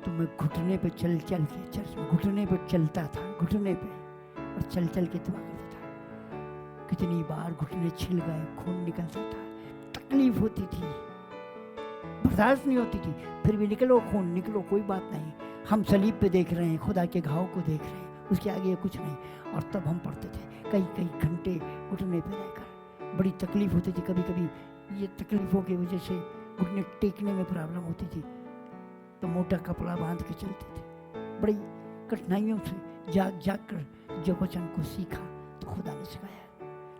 तो मैं घुटने पे चल चल के चर्च में घुटने पे चलता था, घुटने पे, और चल चल के दुआ करता था। कितनी बार घुटने छिल गए, खून निकलता था, तकलीफ होती थी, बर्दाश्त नहीं होती थी, फिर भी निकलो खून, निकलो, कोई बात नहीं, हम सलीब पे देख रहे हैं, खुदा के घाव को देख रहे हैं, उसके आगे कुछ नहीं। और तब हम पढ़ते थे कई कई घंटे घुटने पे रहकर। बड़ी तकलीफ होती थी, कभी कभी ये तकलीफों की वजह से घुटने टेकने में प्रॉब्लम होती थी, तो मोटा कपड़ा बांध के चलते थे। बड़ी कठिनाइयों से जाग जाग कर जब वचन को सीखा तो खुदा ने सिखाया,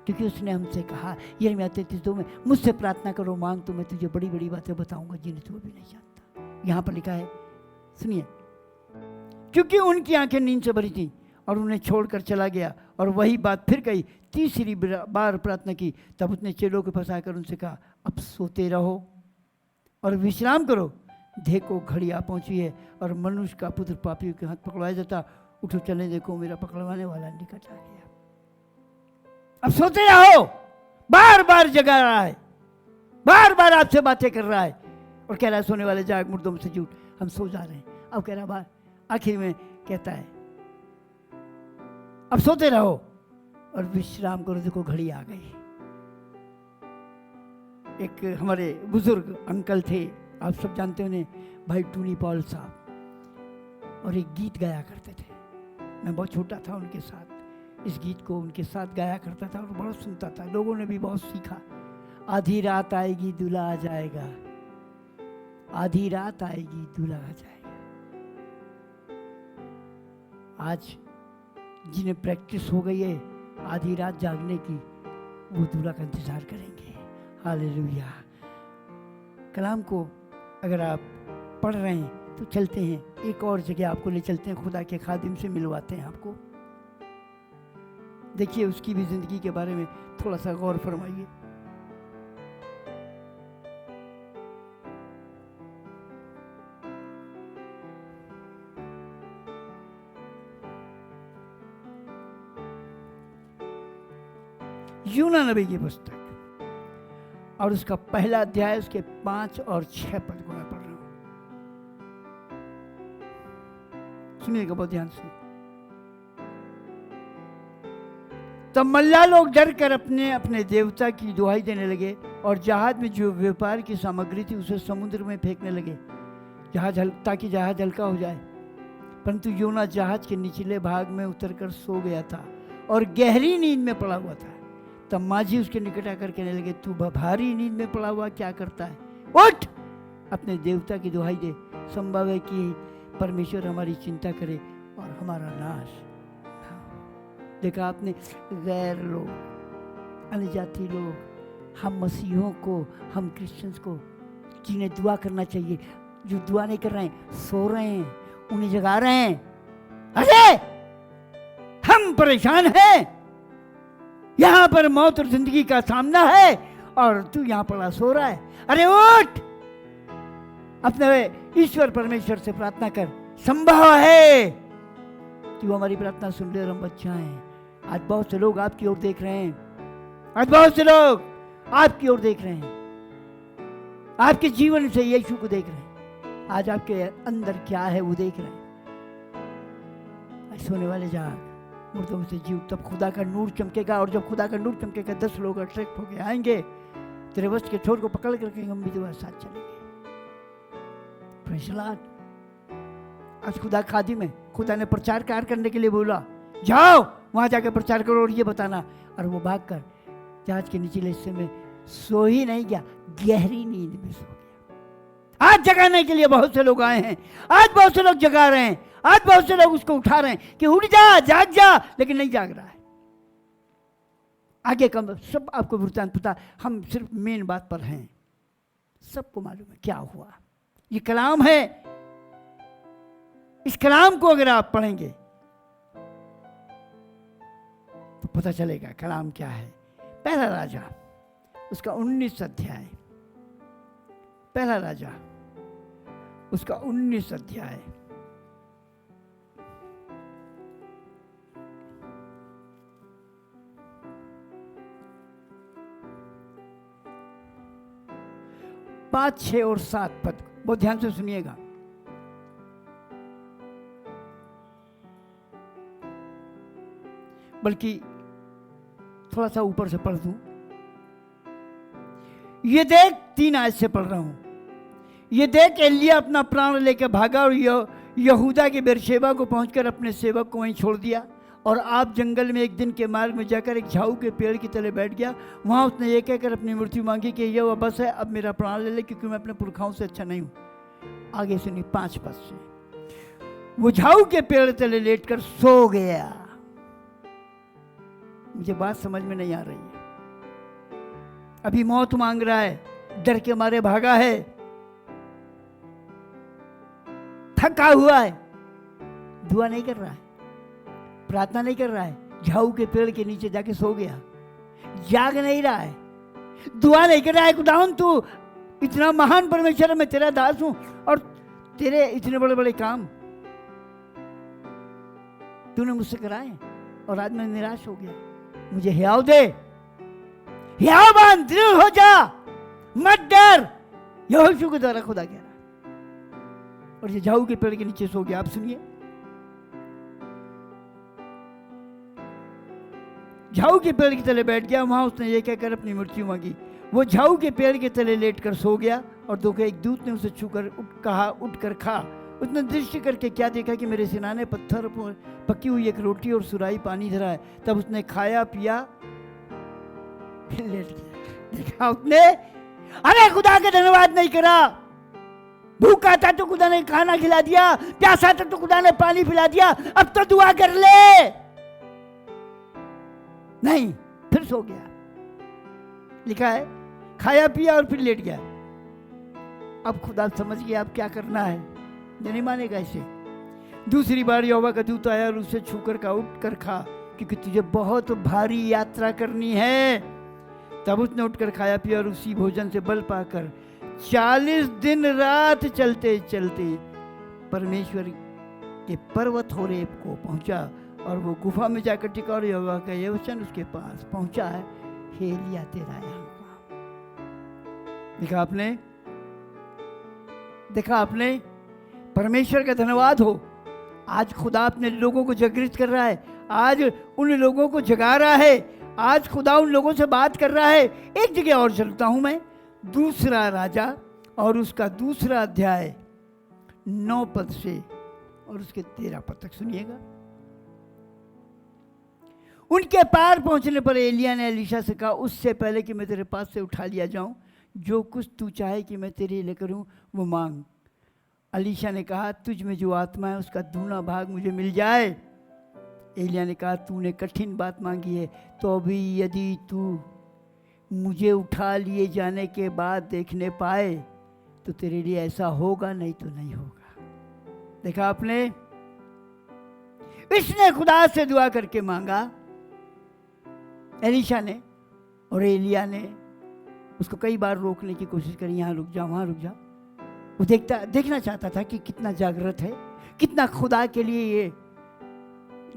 क्योंकि उसने हमसे कहा यिर्मयाह 33:2 में, मुझसे प्रार्थना करो, मांग तो मैं तुझे बड़ी बड़ी बातें बताऊंगा जिन्हें तू अभी नहीं जानता। यहाँ पर लिखा है, सुनिए, क्योंकि उनकी आंखें नींद से भरी थी और उन्हें छोड़कर चला गया और वही बात फिर कही, तीसरी बार प्रार्थना की। तब उसने चेलों को फंसाकर उनसे कहा, अब सोते रहो और विश्राम करो, देखो घड़ी आ पहुंची है और मनुष्य का पुत्र पापियों के हाथ पकड़वाया जाता। उठो चले, देखो मेरा पकड़वाने वाला निकट आ गया। अब सोते रहो, बार बार जगा रहा है, बार बार आपसे बातें कर रहा है और कह रहा है सोने वाले जाग, मुर्दों में से झूठ, हम सो जा रहे हैं। अब कह रहा बार आखिर में कहता है अब सोते रहो और विश्राम करो, देखो घड़ी आ गई। एक हमारे बुजुर्ग अंकल थे, आप सब जानते हो उन्हें, भाई टूनी पॉल साहब, और एक गीत गाया करते थे। मैं बहुत छोटा था उनके साथ, इस गीत को उनके साथ गाया करता था और बहुत सुनता था, लोगों ने भी बहुत सीखा। आधी रात आएगी दूल्हा आ जाएगा, आधी रात आएगी दूल्हा आ जाएगा। आज जिन्हें प्रैक्टिस हो गई है आधी रात जागने की, वो दूल्हा का इंतजार करेंगे। हालेलुया। कलाम को अगर आप पढ़ रहे हैं तो चलते हैं, एक और जगह आपको ले चलते हैं, खुदा के खादिम से मिलवाते हैं आपको। देखिए उसकी भी जिंदगी के बारे में थोड़ा सा गौर फरमाइए। यूना नबी की पुस्तक और उसका पहला अध्याय, उसके 5 और 6 पद को मैं पढ़ रहा हूं, सुनिएगा बहुत ध्यान से। तब मल्लाह लोग डर कर अपने अपने देवता की दुहाई देने लगे और जहाज में जो व्यापार की सामग्री थी उसे समुद्र में फेंकने लगे, ताकि जहाज हल्का हो जाए। परंतु योना जहाज के निचले भाग में उतरकर सो गया था और गहरी नींद में पड़ा हुआ था। तब माझी उसके निकट आकर कहने लगे, तू भारी नींद में पड़ा हुआ क्या करता है? उठ, अपने देवता की दुहाई दे, संभव है कि परमेश्वर हमारी चिंता करे और हमारा नाश। देखा आपने, गैर लोग, अन्य जाति लोग, हम मसीहों को, हम क्रिश्चियंस को, जिन्हें दुआ करना चाहिए, जो दुआ नहीं कर रहे हैं, सो रहे हैं, उन्हें जगा रहे हैं। अरे हम परेशान हैं, यहां पर मौत और जिंदगी का सामना है और तू यहां पड़ा सो रहा है। अरे उठ, अपने ईश्वर परमेश्वर से प्रार्थना कर, संभव है कि वो हमारी प्रार्थना सुन ले और हम बच जाएं। आज बहुत से लोग आपकी ओर देख रहे हैं, आज बहुत से लोग आपकी ओर देख रहे हैं, आपके जीवन से यीशु को देख रहे हैं, आज आपके अंदर क्या है वो देख रहे हैं। सोने वाले जाग, मुर्दों में से जीव, तब खुदा का नूर चमकेगा और जब खुदा का नूर चमकेगा 10 लोग अट्रैक्ट होके आएंगे, तेरे वस्त्र के छोर को पकड़ करके हम भी तुम्हारे साथ चलेंगे। Praise the Lord. आज खुदा खादिम है, खुदा ने प्रचार कार्य करने के लिए बोला, जाओ वहां जाकर प्रचार करो और ये बताना, और वो भागकर जहाज के निचले हिस्से में सो ही नहीं गया, गहरी नींद में सो गया। आज जगाने के लिए बहुत से लोग आए हैं, आज बहुत से लोग जगा रहे हैं, आज बहुत से लोग उसको उठा रहे हैं कि उठ जा, जाग जा, लेकिन नहीं जाग रहा है। आगे का सब आपको वृत्तांत पता, हम सिर्फ मेन बात पर हैं, सबको मालूम है क्या हुआ। ये कलाम है, इस कलाम को अगर आप पढ़ेंगे तो पता चलेगा कलाम क्या है। पहला राजा उसका 19 अध्याय, पहला राजा उसका 19 अध्याय, पांच, 6 और 7 पद बहुत ध्यान से सुनिएगा। बल्कि थोड़ा सा ऊपर से पढ़ दूं। ये देख, 3 आयत से पढ़ रहा हूं। ये देख, एलिय्याह अपना प्राण लेकर भागा और यहूदा के बेरशेबा को पहुंचकर अपने सेवक को वहीं छोड़ दिया और आप जंगल में एक दिन के मार्ग में जाकर एक झाऊ के पेड़ की तले बैठ गया। वहां उसने ये कहकर अपनी मृत्यु मांगी कि यह बस है, अब मेरा प्राण ले ले, क्योंकि मैं अपने पुरखाओं से अच्छा नहीं हूं। आगे सुनिए 5 पद से। वो झाऊ के पेड़ तले लेटकर सो गया। मुझे बात समझ में नहीं आ रही है। अभी मौत मांग रहा है, डर के मारे भागा है, थका हुआ है, दुआ नहीं कर रहा है, प्रार्थना नहीं कर रहा है, झाऊ के पेड़ के नीचे जाके सो गया, जाग नहीं रहा है, दुआ नहीं कर रहा है। खुदावन तू इतना महान परमेश्वर, मैं तेरा दास हूं और तेरे इतने बड़े बड़े काम तूने मुझसे कराए और आज मैं निराश हो गया, मुझे हियाव दे, हियाव बान, दृढ़ हो जा, मत डर, यहोशू के द्वारा खुदा कह रहा है। और ये झाऊ के पेड़ के नीचे सो गया। आप सुनिए, झाऊ के पेड़ के तले बैठ गया, वहां उसने ये कहकर अपनी मृत्यु मांगी। वो झाऊ के पेड़ के तले लेटकर सो गया और देखो एक दूत ने उसे छूकर कहा, उठकर खा। उसने दृष्टि करके क्या देखा कि मेरे सिनाने पत्थर पर पकी हुई एक रोटी और सुराही पानी धरा है। तब उसने खाया पिया फिर लेट गया। देखा उसने, अरे खुदा का धन्यवाद नहीं करा। भूखा था तो खुदा ने खाना खिला दिया, प्यासा था तो खुदा ने पानी पिला दिया, अब तो दुआ कर ले। नहीं, फिर सो गया। लिखा है खाया पिया और फिर लेट गया। अब खुदा समझ गया अब क्या करना है, नहीं मानेगा इसे। दूसरी बार यहोवा का दूत आया और उसे छूकर कहा, उठ कर खा, क्योंकि तुझे बहुत भारी यात्रा करनी है। तब उसने उठकर खाया पिया और उसी भोजन से बल पाकर 40 दिन रात चलते चलते परमेश्वर के पर्वत होरेब को पहुंचा और वो गुफा में जाकर टिका और यहोवा का ये वचन उसके पास पहुंचा है, हे एलिय्याह तेरा यहाँ काम। देखा आपने, परमेश्वर का धन्यवाद हो। आज खुदा अपने लोगों को जागृत कर रहा है, आज उन लोगों को जगा रहा है, आज खुदा उन लोगों से बात कर रहा है। एक जगह और चलता हूं मैं, दूसरा राजा और उसका दूसरा अध्याय 9 पद से और उसके 13 पद तक सुनिएगा। उनके पार पहुंचने पर एलिय्याह ने एलीशा से कहा, उससे पहले कि मैं तेरे पास से उठा लिया जाऊं, जो कुछ तू चाहे कि मैं तेरे लिए करूं वो मांग। एलीशा ने कहा, तुझ में जो आत्मा है उसका दूना भाग मुझे मिल जाए। एलिय्याह ने कहा, तूने कठिन बात मांगी है, तो अभी यदि तू मुझे उठा लिए जाने के बाद देखने पाए तो तेरे लिए ऐसा होगा, नहीं तो नहीं होगा। देखा आपने, इसने खुदा से दुआ करके मांगा एलीशा ने, और एलिय्याह ने उसको कई बार रोकने की कोशिश करी, यहाँ रुक जा, वहाँ रुक जा। वो देखना चाहता था कि कितना जागृत है, कितना खुदा के लिए ये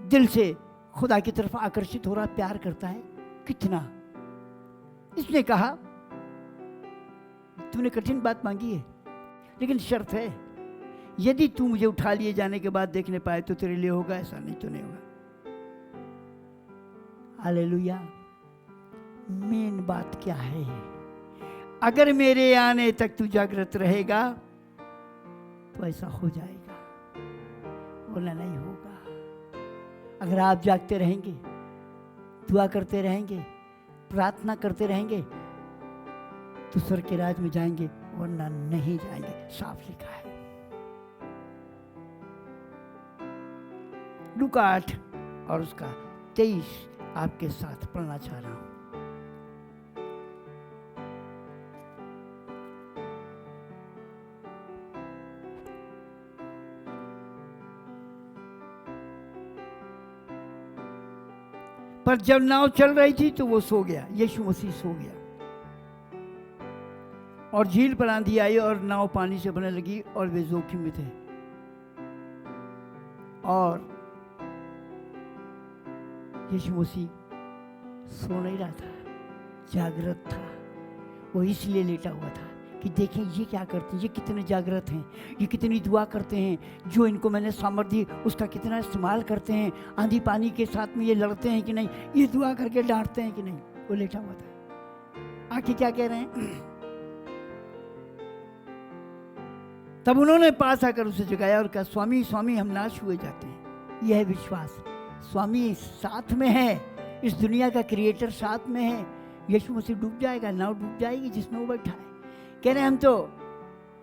दिल से खुदा की तरफ आकर्षित हो रहा, प्यार करता है कितना। इसने कहा, तूने कठिन बात मांगी है, लेकिन शर्त है, यदि तू मुझे उठा लिए जाने के बाद देखने पाए तो तेरे लिए होगा, ऐसा नहीं तो नहीं होगा। हालेलुया। मेन बात क्या है, अगर मेरे आने तक तू जागृत रहेगा तो ऐसा हो जाएगा, बोला नहीं होगा। अगर आप जागते रहेंगे, दुआ करते रहेंगे, प्रार्थना करते रहेंगे तो स्वर्ग के राज में जाएंगे, वरना नहीं जाएंगे, साफ लिखा है। लूका 8 और उसका 23 आपके साथ पढ़ना चाह रहा हूं। पर जब नाव चल रही थी तो वो सो गया, यीशु मसीह सो गया। और झील पर आंधी आई और नाव पानी से भरने लगी और वे जोखिम में थे। और यीशु मसीह सो नहीं रहा था, जागृत था। वो इसलिए लेटा हुआ था कि देखें ये क्या करते हैं, ये कितने जागृत हैं, ये कितनी दुआ करते हैं, जो इनको मैंने सामर्थ्य दी उसका कितना इस्तेमाल करते हैं, आंधी पानी के साथ में ये लड़ते हैं कि नहीं, ये दुआ करके डांटते हैं कि नहीं। वो लेटा हुआ था। आखिर क्या कह रहे हैं, तब उन्होंने पास आकर उसे जगाया और कहा, स्वामी स्वामी, हम नाश हुए जाते हैं। यह है विश्वास, स्वामी साथ में है, इस दुनिया का क्रिएटर साथ में है। यीशु मसीह डूब जाएगा, नाव डूब जाएगी जिसमें वो बैठा है। कह रहे हम तो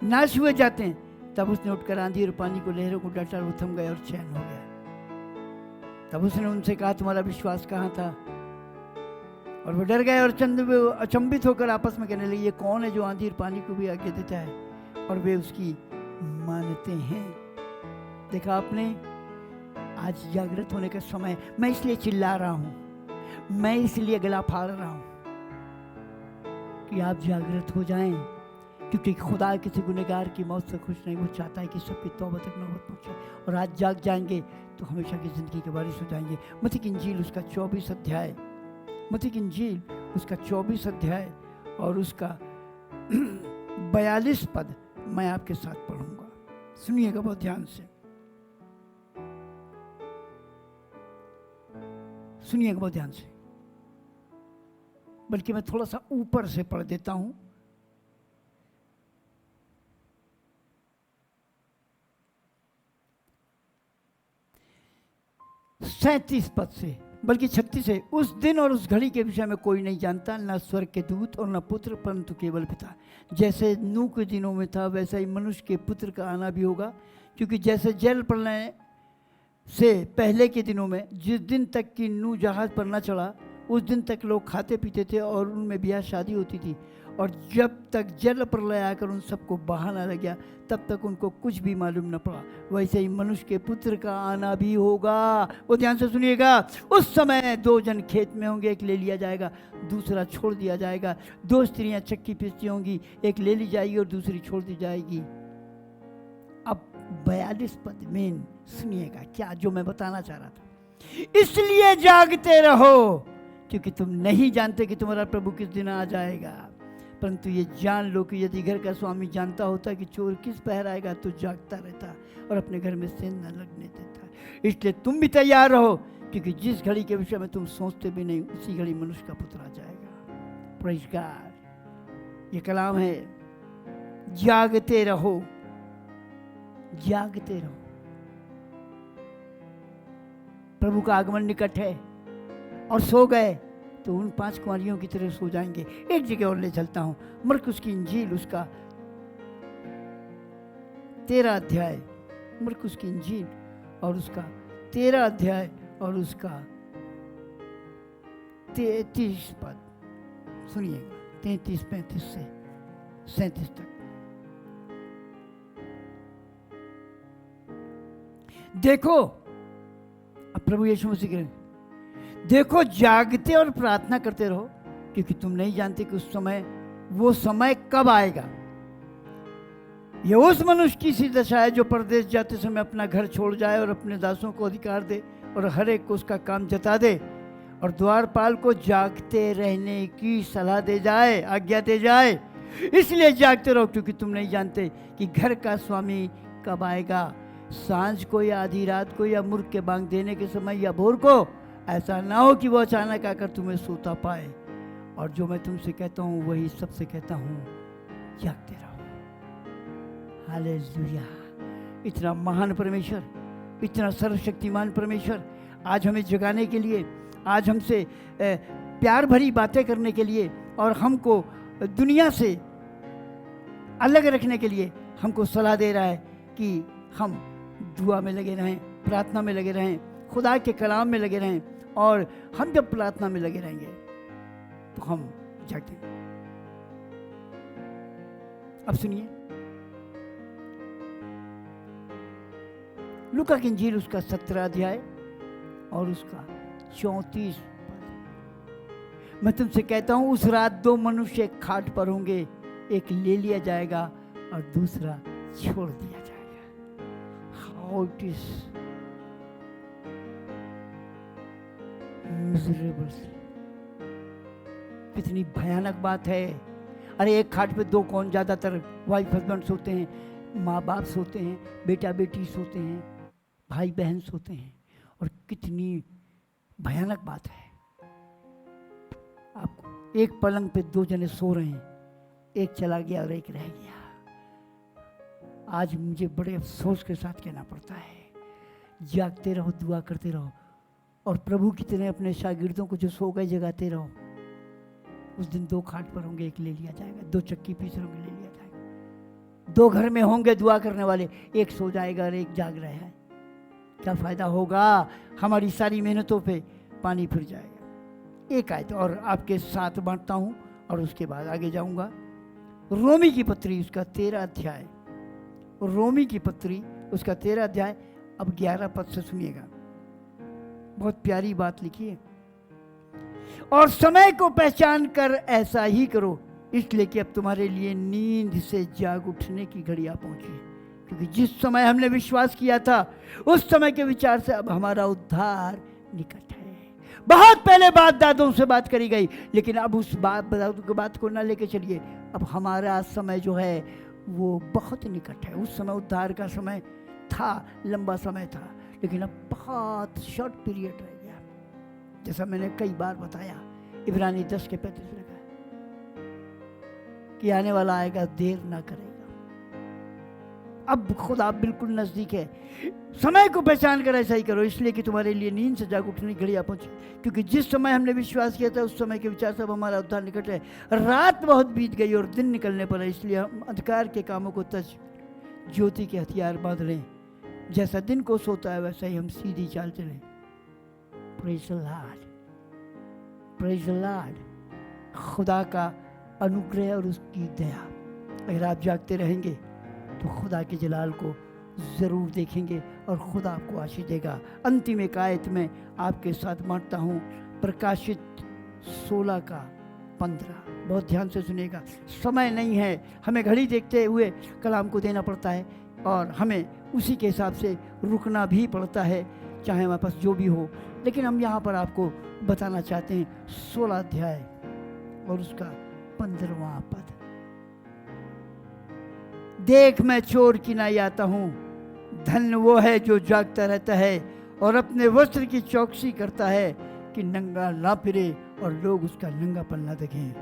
नाश हुए जाते हैं। तब उसने उठकर आंधी और पानी को, लहरों को डांटा, वो थम गए और चैन हो गया। तब उसने उनसे कहा, तुम्हारा विश्वास कहाँ था? और वो डर गए और अचंभित होकर आपस में कहने लगे, ये कौन है जो आंधी और पानी को भी आज्ञा देता है और वे उसकी मानते हैं। देखा आपने, आज जागृत होने का समय। मैं इसलिए चिल्ला रहा हूं, मैं इसलिए गला फाड़ रहा हूं कि आप जागृत हो जाएं, क्योंकि खुदा किसी गुनहगार की मौत से खुश नहीं। वो चाहता है कि सबकी तौबा तक नौबत पहुंचे, और आज जाग जाएंगे तो हमेशा की जिंदगी के वारिस हो जाएंगे। मत्ती की इंजील उसका 24 अध्याय, मत्ती की इंजील उसका 24 अध्याय और उसका 42 पद मैं आपके साथ पढ़ूंगा। सुनिएगा बहुत ध्यान से, सुनिएगा बहुत ध्यान से, बल्कि मैं थोड़ा सा ऊपर से पढ़ देता हूं। सैंतीस पद से, बल्कि 36 से। उस दिन और उस घड़ी के विषय में कोई नहीं जानता, न स्वर्ग के दूत और न पुत्र, परंतु केवल पिता। जैसे नूह के दिनों में था वैसा ही मनुष्य के पुत्र का आना भी होगा। क्योंकि जैसे जल प्रलय से पहले के दिनों में, जिस दिन तक कि नूह जहाज पर न चढ़ा, उस दिन तक लोग खाते पीते थे और उनमें ब्याह शादी होती थी, और जब तक जल प्रलय आकर उन सबको बहा न लग गया तब तक उनको कुछ भी मालूम न पड़ा। वैसे ही मनुष्य के पुत्र का आना भी होगा। वो ध्यान से सुनिएगा। उस समय 2 जन खेत में होंगे, एक ले लिया जाएगा, दूसरा छोड़ दिया जाएगा। 2 स्त्रियां चक्की पीसती होंगी, एक ले ली जाएगी और दूसरी छोड़ दी जाएगी। अब 42 पद में सुनिएगा क्या जो मैं बताना चाह रहा था। इसलिए जागते रहो, क्योंकि तुम नहीं जानते कि तुम्हारा प्रभु किस दिन आ जाएगा। परंतु ये जान लो कि यदि घर का स्वामी जानता होता कि चोर किस पहर आएगा तो जागता रहता और अपने घर में सेंध न लगने देता। इसलिए तुम भी तैयार रहो, क्योंकि जिस घड़ी के विषय में तुम सोचते भी नहीं, उसी घड़ी मनुष्य का पुत्र आ जाएगा। Praise God. ये कलाम है, जागते रहो, जागते रहो। प्रभु का आगमन निकट है और सो गए तो उन 5 कुंवारियों की तरह सो जाएंगे। एक जगह और ले चलता हूं, मरकुस की इंजील उसका 13 अध्याय, मरकुस की इंजील और उसका 13 अध्याय और उसका 33 पद सुनिएगा, 33, 35 से 37 तक। देखो, अब प्रभु यीशु मसीह कह रहे, देखो जागते और प्रार्थना करते रहो, क्योंकि तुम नहीं जानते कि उस समय, वो समय कब आएगा। ये उस मनुष्य की सी दशा है जो परदेश जाते समय अपना घर छोड़ जाए और अपने दासों को अधिकार दे और हर एक को उसका काम जता दे, और द्वारपाल को जागते रहने की सलाह दे जाए, आज्ञा दे जाए। इसलिए जागते रहो, क्योंकि तुम नहीं जानते कि घर का स्वामी कब आएगा, सांझ को या आधी रात को या मुर्ग के बांग देने के समय या भोर को। ऐसा ना हो कि वो अचानक आकर तुम्हें सोता पाए। और जो मैं तुमसे कहता हूँ वही सबसे कहता हूँ, जागते रहो। हालेलुया। इतना महान परमेश्वर, इतना सर्वशक्तिमान परमेश्वर आज हमें जगाने के लिए, आज हमसे प्यार भरी बातें करने के लिए और हमको दुनिया से अलग रखने के लिए हमको सलाह दे रहा है कि हम दुआ में लगे रहें, प्रार्थना में लगे रहें, खुदा के कलाम में लगे रहें। और हम जब प्रार्थना में लगे रहेंगे तो हम जागेंगे। अब सुनिए, लूका की इंजील उसका 17 अध्याय और उसका 34 पद। मैं तुमसे कहता हूं, उस रात 2 मनुष्य एक खाट पर होंगे, एक ले लिया जाएगा और दूसरा छोड़ दिया जाएगा। How it is miserable. कितनी भयानक बात है। अरे एक खाट पे 2 कौन, ज्यादातर वाइफ हस्बैंड सोते हैं, माँ बाप सोते हैं, बेटा बेटी सोते हैं, भाई बहन सोते हैं, और कितनी भयानक बात है। आपको एक पलंग पे 2 जने सो रहे हैं, एक चला गया और एक रह गया। आज मुझे बड़े अफसोस के साथ कहना पड़ता है, जागते रहो, दुआ करते रहो, और प्रभु की तरह अपने शागिर्दों को जो सो गए जगाते रहो। उस दिन 2 खाट पर होंगे, एक ले लिया जाएगा, 2 चक्की पीस होंगे, ले लिया जाएगा। 2 घर में होंगे दुआ करने वाले, एक सो जाएगा और एक जाग रहा है। क्या फायदा होगा? हमारी सारी मेहनतों पे पानी फिर जाएगा। एक आयत और आपके साथ बांटता हूँ और उसके बाद आगे जाऊँगा। रोमी की पत्री उसका 13 अध्याय, रोमी की पत्री उसका 13 अध्याय, अब 11 पद से सुनिएगा। बहुत प्यारी बात लिखी है। और समय को पहचान कर ऐसा ही करो, इसलिए कि अब तुम्हारे लिए नींद से जाग उठने की घड़ी आ पहुंची है। क्योंकि जिस समय हमने विश्वास किया था उस समय के विचार से अब हमारा उद्धार निकट है। बहुत पहले बाप दादों से बात करी गई, लेकिन अब उस बात को ना लेके चलिए। अब हमारा समय जो है वो बहुत निकट है। उस समय उद्धार का समय था, लंबा समय था, लेकिन अब बहुत शॉर्ट पीरियड रह गया। जैसा मैंने कई बार बताया, इब्रानी 10 के 35 लिखा है कि आने वाला आएगा, देर ना करेगा। अब खुदा बिल्कुल नजदीक है। समय को पहचान कर ऐसा ही करो, इसलिए कि तुम्हारे लिए नींद से जाग उठने की घड़ी आ पहुंची। क्योंकि जिस समय हमने विश्वास किया था उस समय के विचार से अब हमारा उद्धार निकट है। रात बहुत बीत गई और दिन निकलने पर है, इसलिए हम अंधकार के कामों को तज ज्योति के हथियार बांध लें। जैसा दिन को सोता है वैसा ही हम सीधी चाल चलें। Praise the Lord, praise the Lord. खुदा का अनुग्रह और उसकी दया, अगर आप जागते रहेंगे तो खुदा के जलाल को ज़रूर देखेंगे और खुदा आपको आशीष देगा। अंतिम एक आयत में आपके साथ बांटता हूँ, प्रकाशित 16 का 15। बहुत ध्यान से सुनिएगा। समय नहीं है, हमें घड़ी देखते हुए कलाम को देना पड़ता है और हमें उसी के हिसाब से रुकना भी पड़ता है, चाहे हमारे पास जो भी हो। लेकिन हम यहाँ पर आपको बताना चाहते हैं 16 अध्याय और उसका 15वां पद। देख मैं चोर की नाई आता हूँ, धन्य वो है जो जागता रहता है और अपने वस्त्र की चौकसी करता है कि नंगा ना फिरे और लोग उसका नंगापन ना देखें।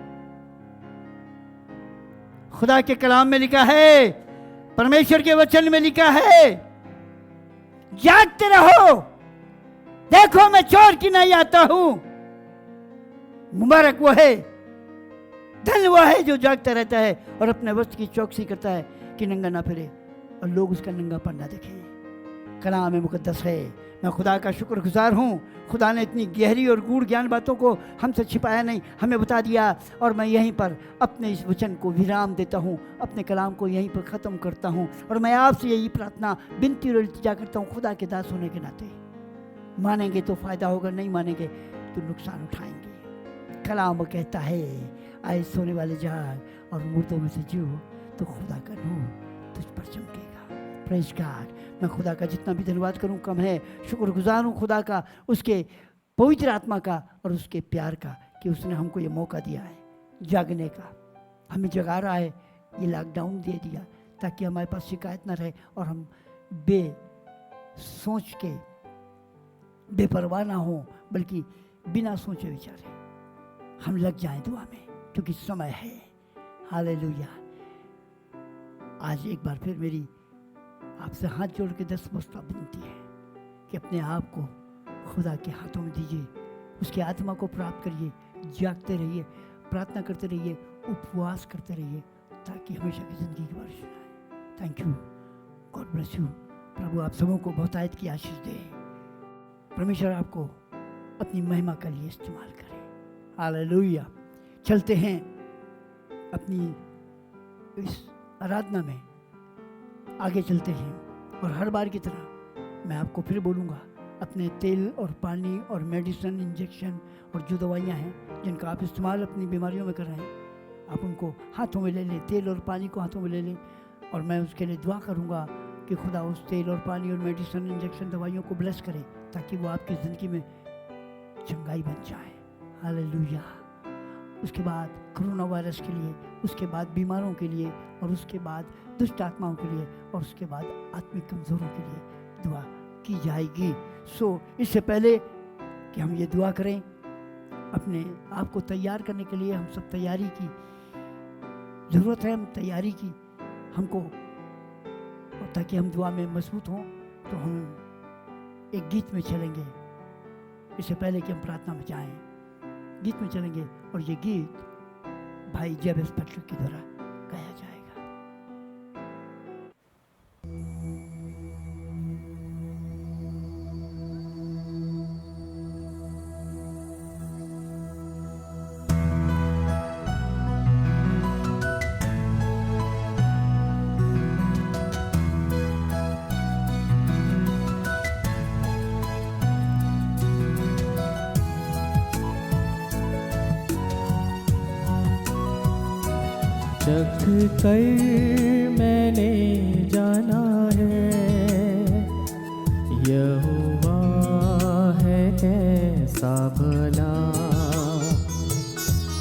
खुदा के कलाम में लिखा है, परमेश्वर के वचन में लिखा है, जागते रहो, देखो मैं चोर की नाई आता हूं। मुबारक वो है, धन्य वो है जो जागता रहता है और अपने वस्त्र की चौकसी करता है कि नंगा ना फिरे और लोग उसका नंगापन ना देखें। कलाम में मुकद्दस है। मैं खुदा का शुक्रगुजार हूँ। खुदा ने इतनी गहरी और गूढ़ ज्ञान बातों को हमसे छिपाया नहीं, हमें बता दिया। और मैं यहीं पर अपने इस वचन को विराम देता हूँ, अपने कलाम को यहीं पर ख़त्म करता हूँ। और मैं आपसे यही प्रार्थना, विनती और इल्तिजा करता हूँ, खुदा के दास होने के नाते मानेंगे तो फ़ायदा होगा, नहीं मानेंगे तो नुकसान उठाएंगे। कलाम कहता है, आए सोने वाले जाग और मुर्दों में से जीव, तो खुदा का नूर तुझ पर चमकेगा। Praise God. मैं खुदा का जितना भी धन्यवाद करूं कम है। शुक्रगुजार हूं खुदा का, उसके पवित्र आत्मा का और उसके प्यार का कि उसने हमको ये मौका दिया है जागने का। हमें जगा रहा है, ये लॉकडाउन दे दिया ताकि हमारे पास शिकायत ना रहे और हम सोच के बेपरवाह ना हो, बल्कि बिना सोचे विचारे हम लग जाएं दुआ में, क्योंकि समय है। हालेलुया। आज एक बार फिर मेरी आपसे हाथ जोड़ के 10 वस्ता विनती है कि अपने आप को खुदा के हाथों में दीजिए, उसकी आत्मा को प्राप्त करिए, जागते रहिए, प्रार्थना करते रहिए, उपवास करते रहिए, ताकि हमेशा की ज़िंदगी की बारिश आए। Thank you, God bless you. प्रभु आप सबों को बहुतायत की आशीष दे। परमेश्वर आपको अपनी महिमा के लिए इस्तेमाल करे। हालेलुया। चलते हैं अपनी इस आराधना में आगे चलते हैं, और हर बार की तरह मैं आपको फिर बोलूँगा, अपने तेल और पानी और मेडिसिन, इंजेक्शन और जो दवाइयाँ हैं जिनका आप इस्तेमाल अपनी बीमारियों में कर रहे हैं, आप उनको हाथों में ले लें, तेल और पानी को हाथों में ले लें। और मैं उसके लिए दुआ करूँगा कि खुदा उस तेल और पानी और मेडिसिन, इंजेक्शन, दवाइयों को ब्लेस करे, ताकि वो आपकी ज़िंदगी में चंगाई बन जाए। हालेलुया। उसके बाद कोरोना वायरस के लिए, उसके बाद बीमारों के लिए, और उसके बाद दुष्ट आत्माओं के लिए, और उसके बाद आत्मिक कमज़ोरों के लिए दुआ की जाएगी। इससे पहले कि हम ये दुआ करें, अपने आप को तैयार करने के लिए हम सब तैयारी की ज़रूरत है, हम तैयारी की हमको, और ताकि हम दुआ में मजबूत हों, तो हम एक गीत में चलेंगे। इससे पहले कि हम प्रार्थना में जाएं, गीत में चलेंगे, और ये गीत भाई जेबेस पैट्रिक के द्वारा गाया जाएगा। चख कर मैंने जाना है यहोवा है कैसा भला।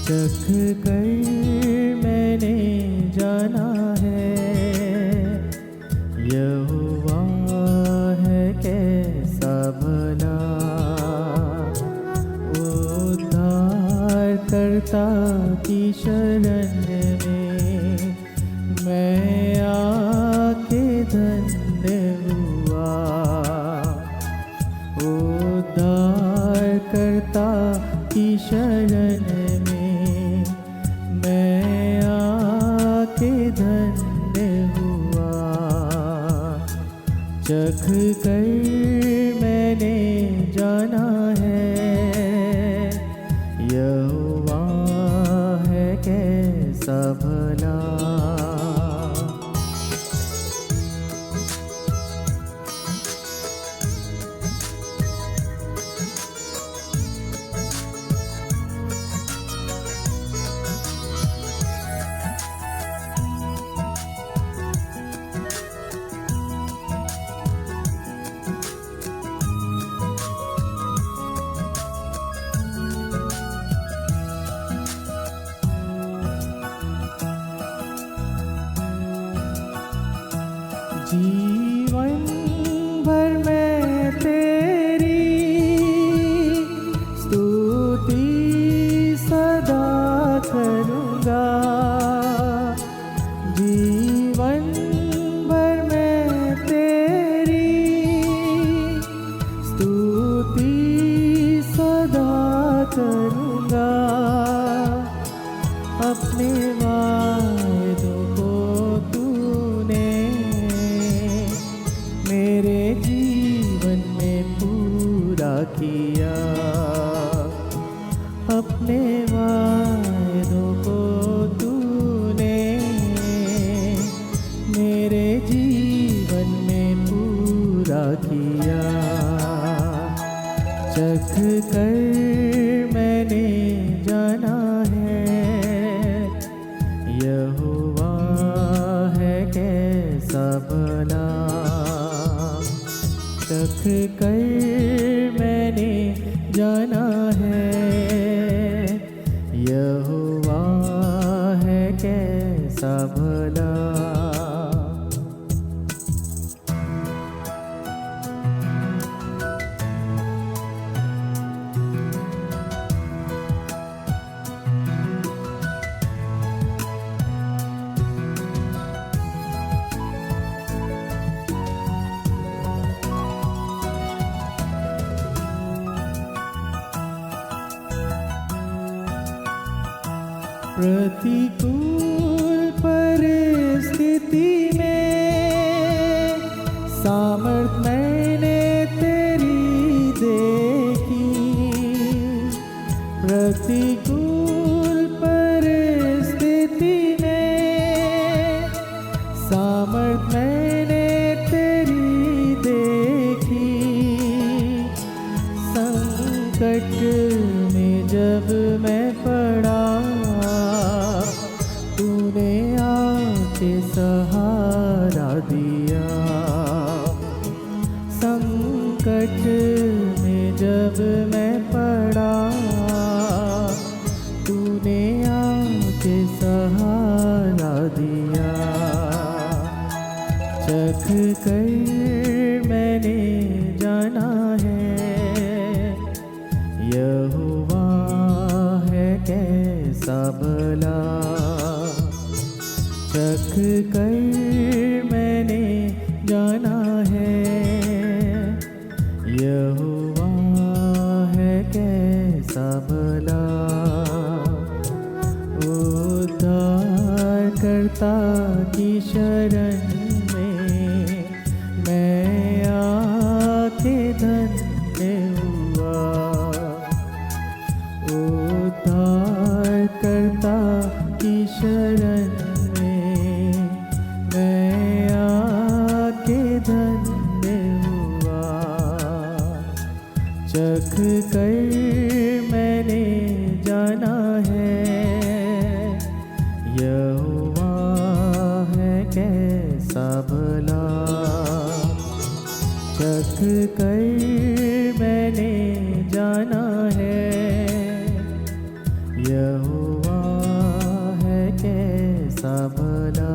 चख कर मैंने जाना है यहोवा है कैसा भला। उद्धारकर्ता की शरण में मैं आके धन्य हुआ। उद्धारकर्ता की शरण में मैं आके धन्य हुआ। चख कर मैंने जाना है यहोवा है कैसा भला। जीवन भर मैं तेरी स्तुति सदा करूँगा। जीवन भर मैं तेरी स्तुति सदा करूँगा। अपने वादों को तूने मेरे जीवन में पूरा किया। अपने वादों को तूने मेरे जीवन में पूरा किया। चख कर मैंने जाना है यहोवा है कैसा भला। चख कर मैंने जाना है यहोवा है कैसा भला। प्रतिकूल परिस्थिति में सामर्थ मैंने तेरी देखी। प्रतिकूल परिस्थिति में सामर्थ मैंने तेरी देखी। संकट में जब मैं पड़ा तूने आके सहारा दिया। संकट में जब मैं पड़ा तूने आके सहारा दिया। चख कर मैंने जाना है यहोवा है कैसा भला। चख कर मैंने जाना है यहोवा है कैसा भला। उद्धारकर्ता की शरण में मैं आके धन्य हुआ। उद्धारकर्ता की शरण में मैं आके धन्य हुआ। चख कर मैंने जाना है यहोवा भला, चख कर मैंने जाना है, यहोवा है कैसा भला।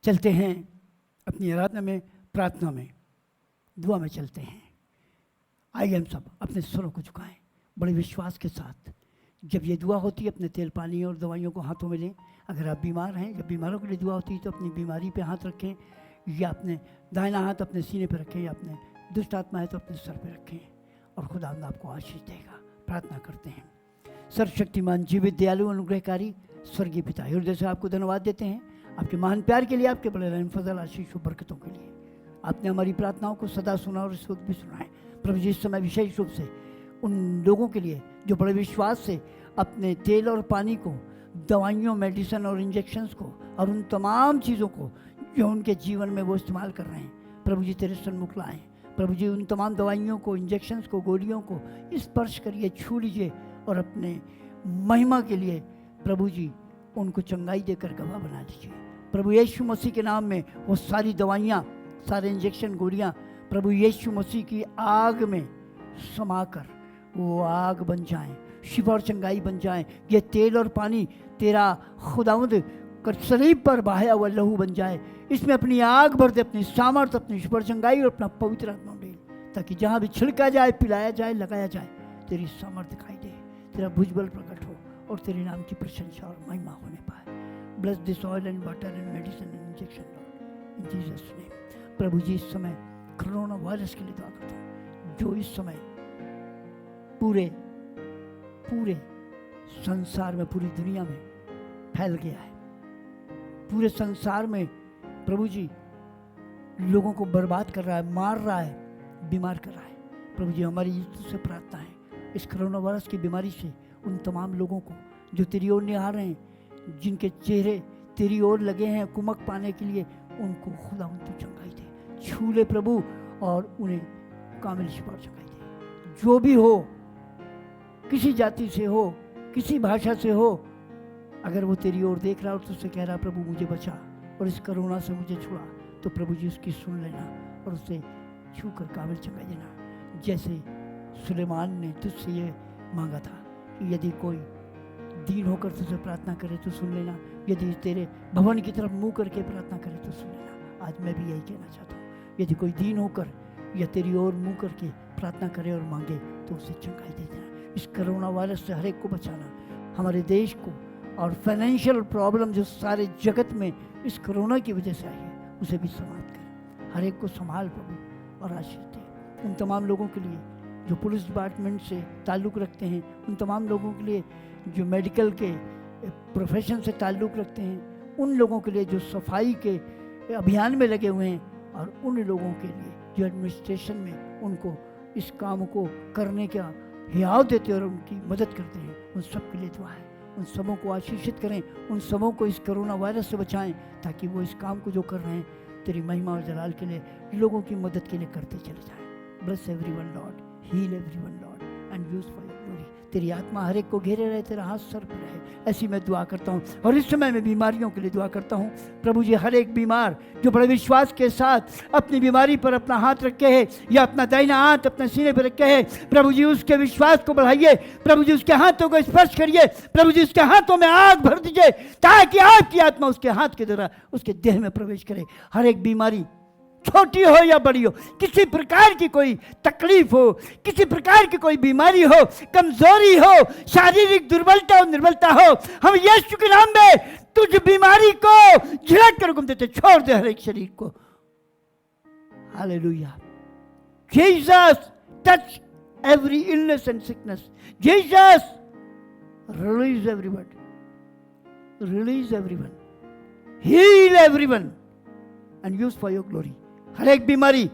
चलते हैं अपनी आराधना में, प्रार्थना में, दुआ में चलते हैं। आइए हम सब अपने स्वरों को झुकाएं बड़े विश्वास के साथ। जब ये दुआ होती है अपने तेल पानी और दवाइयों को हाथों में लें। अगर आप बीमार हैं, जब बीमारों के लिए दुआ होती है तो अपनी बीमारी पे हाथ रखें, या अपने दाहिना हाथ अपने सीने पर रखें, या अपने दुष्ट आत्मा है तो अपने सर पर रखें, और खुदा आपको आशीष देगा। प्रार्थना करते हैं। सर्वशक्तिमान जीवित दयालु अनुग्रहकारी स्वर्गीय पिता, हृदय से आपको धन्यवाद देते हैं आपके महान प्यार के लिए, आपके बड़े रहम फजल आशीष और बरकतों के लिए। आपने हमारी प्रार्थनाओं को सदा सुना और इस वक्त भी सुना है प्रभु जी। इस समय विशेष रूप से उन लोगों के लिए जो बड़े विश्वास से अपने तेल और पानी को, दवाइयों, मेडिसिन और इंजेक्शंस को, और उन तमाम चीज़ों को जो उनके जीवन में वो इस्तेमाल कर रहे हैं, प्रभु जी तेरे सन्मुख लाएं। प्रभु जी उन तमाम दवाइयों को, इंजेक्शंस को, गोलियों को स्पर्श करिए, छू लीजिए, और अपने महिमा के लिए प्रभु जी उनको चंगाई देकर गवाह बना दीजिए। प्रभु यीशु मसीह के नाम में वो सारी दवाइयाँ, सारे इंजेक्शन, गोलियाँ प्रभु यीशु मसीह की आग में समाकर वो आग बन जाएं, शिफा और चंगाई बन जाएं। ये तेल और पानी तेरा खुदावंद कर सलीब पर बहाया हुआ लहू बन जाए। इसमें अपनी आग भर दे, अपनी सामर्थ, अपनी शिफा और चंगाई और अपना पवित्र आत्मा डेल, ताकि जहाँ भी छिड़का जाए, पिलाया जाए, लगाया जाए, तेरी सामर्थ दिखाई दे, तेरा भुजबल प्रकट हो और तेरे नाम की प्रशंसा और महिमा होने पाए। Bless this oil and water and medicine and injection Lord in Jesus name. प्रभु जी इस समय कोरोना वायरस के लिए दुआ करता हूँ, जो इस समय पूरे संसार में, पूरी दुनिया में फैल गया है। पूरे संसार में प्रभु जी लोगों को बर्बाद कर रहा है, मार रहा है, बीमार कर रहा है। प्रभु जी हमारी तुझसे प्रार्थना है, इस कोरोना वायरस की बीमारी से उन तमाम लोगों को जो तेरी ओर निहार रहे हैं, जिनके चेहरे तेरी ओर लगे हैं कुमक पाने के लिए, उनको खुदा उनको चंगाई दे, छू ले प्रभु, और उन्हें कामिल शिफा चंगाई दे। जो भी हो, किसी जाति से हो, किसी भाषा से हो, अगर वो तेरी ओर देख रहा हो, तुझसे कह रहा प्रभु मुझे बचा और इस कोरोना से मुझे छुड़ा, तो प्रभु जी उसकी सुन लेना और उसे छू कर कामिल चंगाई देना। जैसे सुलेमान ने तुझसे ये मांगा था कि यदि कोई दीन होकर तुझसे प्रार्थना करे तो सुन लेना, यदि तेरे भवन की तरफ मुंह करके प्रार्थना करे तो सुन लेना। आज मैं भी यही कहना चाहता हूँ, यदि कोई दीन होकर या तेरी ओर मुंह करके प्रार्थना करे और मांगे तो उसे चंगाई दे देना। इस कोरोना वायरस से हर एक को बचाना, हमारे देश को, और फाइनेंशियल प्रॉब्लम जो सारे जगत में इस कोरोना की वजह से आई है, उसे भी समाप्त कर। हर एक को संभाल प्रभु और आशीष दे। उन तमाम लोगों के लिए जो पुलिस डिपार्टमेंट से ताल्लुक़ रखते हैं, उन तमाम लोगों के लिए जो मेडिकल के प्रोफेशन से ताल्लुक़ रखते हैं, उन लोगों के लिए जो सफाई के अभियान में लगे हुए हैं, और उन लोगों के लिए जो एडमिनिस्ट्रेशन में उनको इस काम को करने का हियाव देते और उनकी मदद करते हैं, उन सब के लिए दुआ है। उन सबों को आशीषित करें, उन सबों को इस कोरोना वायरस से बचाएं, ताकि वो इस काम को जो कर रहे हैं तेरी महिमा और जलाल के लिए, लोगों की मदद के लिए करते चले जाएं। Bless everyone Lord, heal everyone Lord and use for your glory. तेरी आत्मा हर एक को घेरे रहे, तेरा हाथ सर पर रहे, ऐसी मैं दुआ करता हूँ। और इस समय मैं बीमारियों के लिए दुआ करता हूँ। प्रभु जी हर एक बीमार जो बड़े विश्वास के साथ अपनी बीमारी पर अपना हाथ रखे है, या अपना दाहिना हाथ अपने सीने पर रखे है, प्रभु जी उसके विश्वास को बढ़ाइए। प्रभु जी उसके हाथों को स्पर्श करिए, प्रभु जी उसके हाथों में आग भर दीजिए, ताकि आपकी आत्मा उसके हाथ के द्वारा उसके देह में प्रवेश करे। हर एक बीमारी छोटी हो या बड़ी हो, किसी प्रकार की कोई तकलीफ हो, किसी प्रकार की कोई बीमारी हो, कमजोरी हो, शारीरिक दुर्बलता हो, निर्बलता हो, हम यीशु के नाम में तुझ बीमारी को झिड़क कर हुक्म देते, छोड़ दे हर एक शरीर को। Hallelujah. Jesus touch every illness and sickness. Jesus release everyone, release everyone, heal everyone and use for your glory. हर एक बीमारी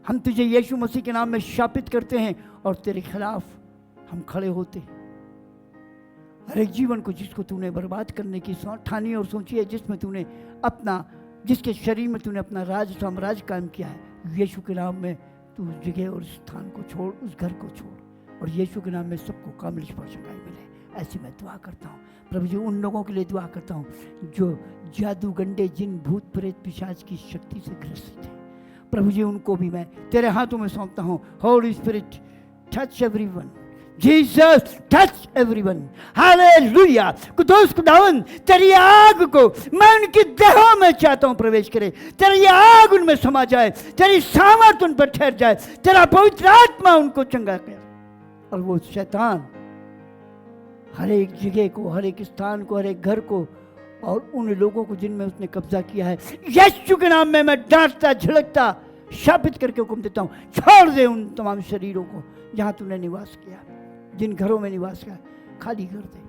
हम तुझे यीशु मसीह के नाम में शापित करते हैं और तेरे खिलाफ हम खड़े होते हैं। हर एक जीवन को जिसको तूने बर्बाद करने की ठानी और सोची है, जिसमें तूने अपना, जिसके शरीर में तूने अपना राज साम्राज्य कायम किया है, यीशु के नाम में तू उस जगह और उस स्थान को छोड़, उस घर को छोड़, और यीशु के नाम में सबको कामिल स्पर्शकाई मिले। ऐसी मैं दुआ करता हूँ प्रभु जी। उन लोगों के लिए दुआ करता हूँ जो जादू, गंडे, जिन, भूत, प्रेत, पिशाच की शक्ति से ग्रसित है प्रभु जी, उनको भी मैं तेरे हाथों में सौंपता हूँ। Holi spirit, touch everyone, Jesus touch everyone, hallelujah. खुदावंद खुदावन, तेरी आग को मैं उनकी देहों में चाहता हूँ प्रवेश करे, तेरी आग उनमें समा जाए, तेरी सामर्थ उन पर ठहर जाए, तेरा पवित्र आत्मा उनको चंगा करे, और वो शैतान हर एक जगह को, हर एक स्थान को, हर एक घर को, और उन लोगों को जिनमें उसने कब्जा किया है, यीशु के नाम में मैं डांटता, झिड़कता, शापित करके हुक्म देता हूँ, छोड़ दे उन तमाम शरीरों को जहाँ तूने निवास किया, जिन घरों में निवास किया, खाली कर दे।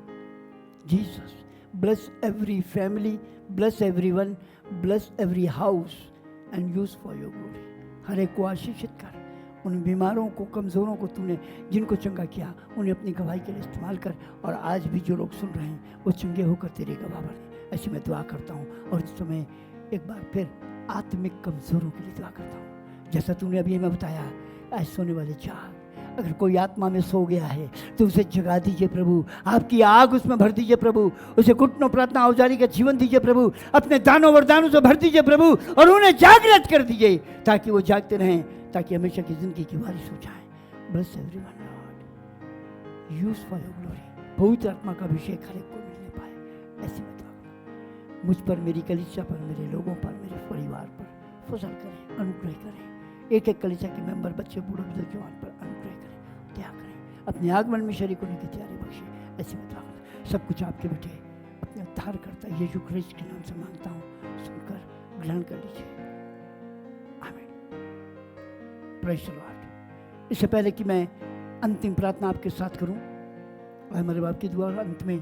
Jesus bless every family, bless everyone, bless every house and use for your glory. हर एक को आशीषित कर, उन बीमारों को, कमज़ोरों को तूने जिनको चंगा किया, उन्हें अपनी गवाही के लिए इस्तेमाल कर, और आज भी जो लोग सुन रहे हैं वो चंगे होकर तेरी गवाह बने। ऐसी मैं दुआ करता हूँ। और इस समय एक बार फिर आत्मिक कमज़ोरों के लिए दुआ करता हूँ, जैसा तूने अभी हमें बताया, ऐसे सोने वाले जाग, अगर कोई आत्मा में सो गया है तो उसे जगा दीजिए प्रभु, आपकी आग उसमें भर दीजिए प्रभु, उसे घुटनों प्रार्थना औजारी का जीवन दीजिए प्रभु, अपने दानों वरदानों से भर दीजिए प्रभु, और उन्हें जागृत कर दीजिए ताकि वो जागते रहें, ताकि हमेशा की जिंदगी की बारिश हो जाए। Bless everyone Lord, use for your glory. पवित्र आत्मा का अभिषेक हर एक को मिलने पाए, ऐसी मैं दुआ करता हूं। मुझ पर, मेरी कलीसिया पर, मेरे लोगों पर, मेरे परिवार पर फजल करें, अनुग्रह करें। एक एक कलीसिया के मेंबर, बच्चे, बूढ़े, बुजुर्ग, जवान पर अनुग्रह करें, त्याग करें, अपने आगमन में शरीक होने की तैयारी बख्शे। ऐसी मैं दुआ करता हूं। सब कुछ आपके बेटे अपने उद्धार करता यीशु ख्रिस्त के नाम से मांगता हूँ, सुनकर ग्रहण कर लीजिए। Praise the Lord. इससे पहले कि मैं अंतिम प्रार्थना आपके साथ करूं, और हमारे बाप की दुआ अंत में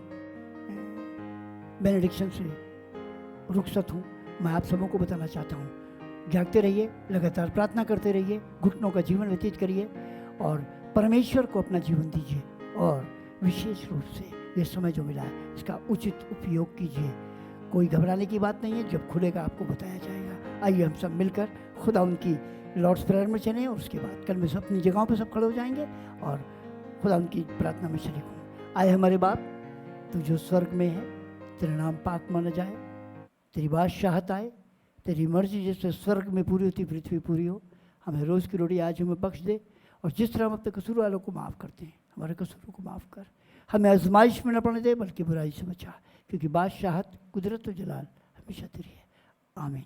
बेनेडिक्शन से रुखसत हूं, मैं आप सबों को बताना चाहता हूं, जागते रहिए, लगातार प्रार्थना करते रहिए, घुटनों का जीवन व्यतीत करिए, और परमेश्वर को अपना जीवन दीजिए, और विशेष रूप से ये समय जो मिला है इसका उचित उपयोग कीजिए। कोई घबराने की बात नहीं है, जब खुलेगा आपको बताया जाएगा। आइए हम सब मिलकर खुदा उनकी लॉर्ड्स प्रेयर में चलें, और उसके बाद कल में सब अपनी जगहों पर सब खड़े हो जाएंगे और खुदा उनकी प्रार्थना में शरीक हों। आए हमारे बाप, तू जो स्वर्ग में है, तेरा नाम पाक माना जाए, तेरी बादशाहत आए, तेरी मर्जी जैसे स्वर्ग में पूरी होती पृथ्वी पूरी हो। हमें रोज़ की रोटी आज हमें बख्श दे, और जिस तरह हम अपने कसूर वालों को माफ़ करते हैं, हमारे कसूरों को माफ़ कर। हमें आजमाइश में न पड़ने दे, बल्कि बुराई से बचा, क्योंकि बादशाहत, कुदरत और जलाल हमेशा तेरी है। आमीन।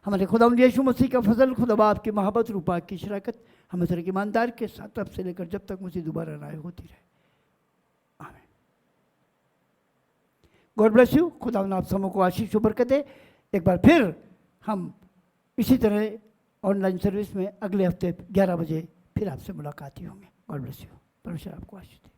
हमारे खुदा यीशु मसीह का फजल, खुदा बाप की मोहब्बत, रूपा की शराकत हमें तरह ईमानदार के साथ अब से लेकर जब तक मुझे दोबारा राय होती रहे। आमीन। God bless you. खुदा आप सबों को आशीष और बरकत दे। एक बार फिर हम इसी तरह ऑनलाइन सर्विस में अगले हफ्ते 11 बजे फिर आपसे मुलाकात ही होंगे। God bless you. परमेश्वर आपको आशीष दे।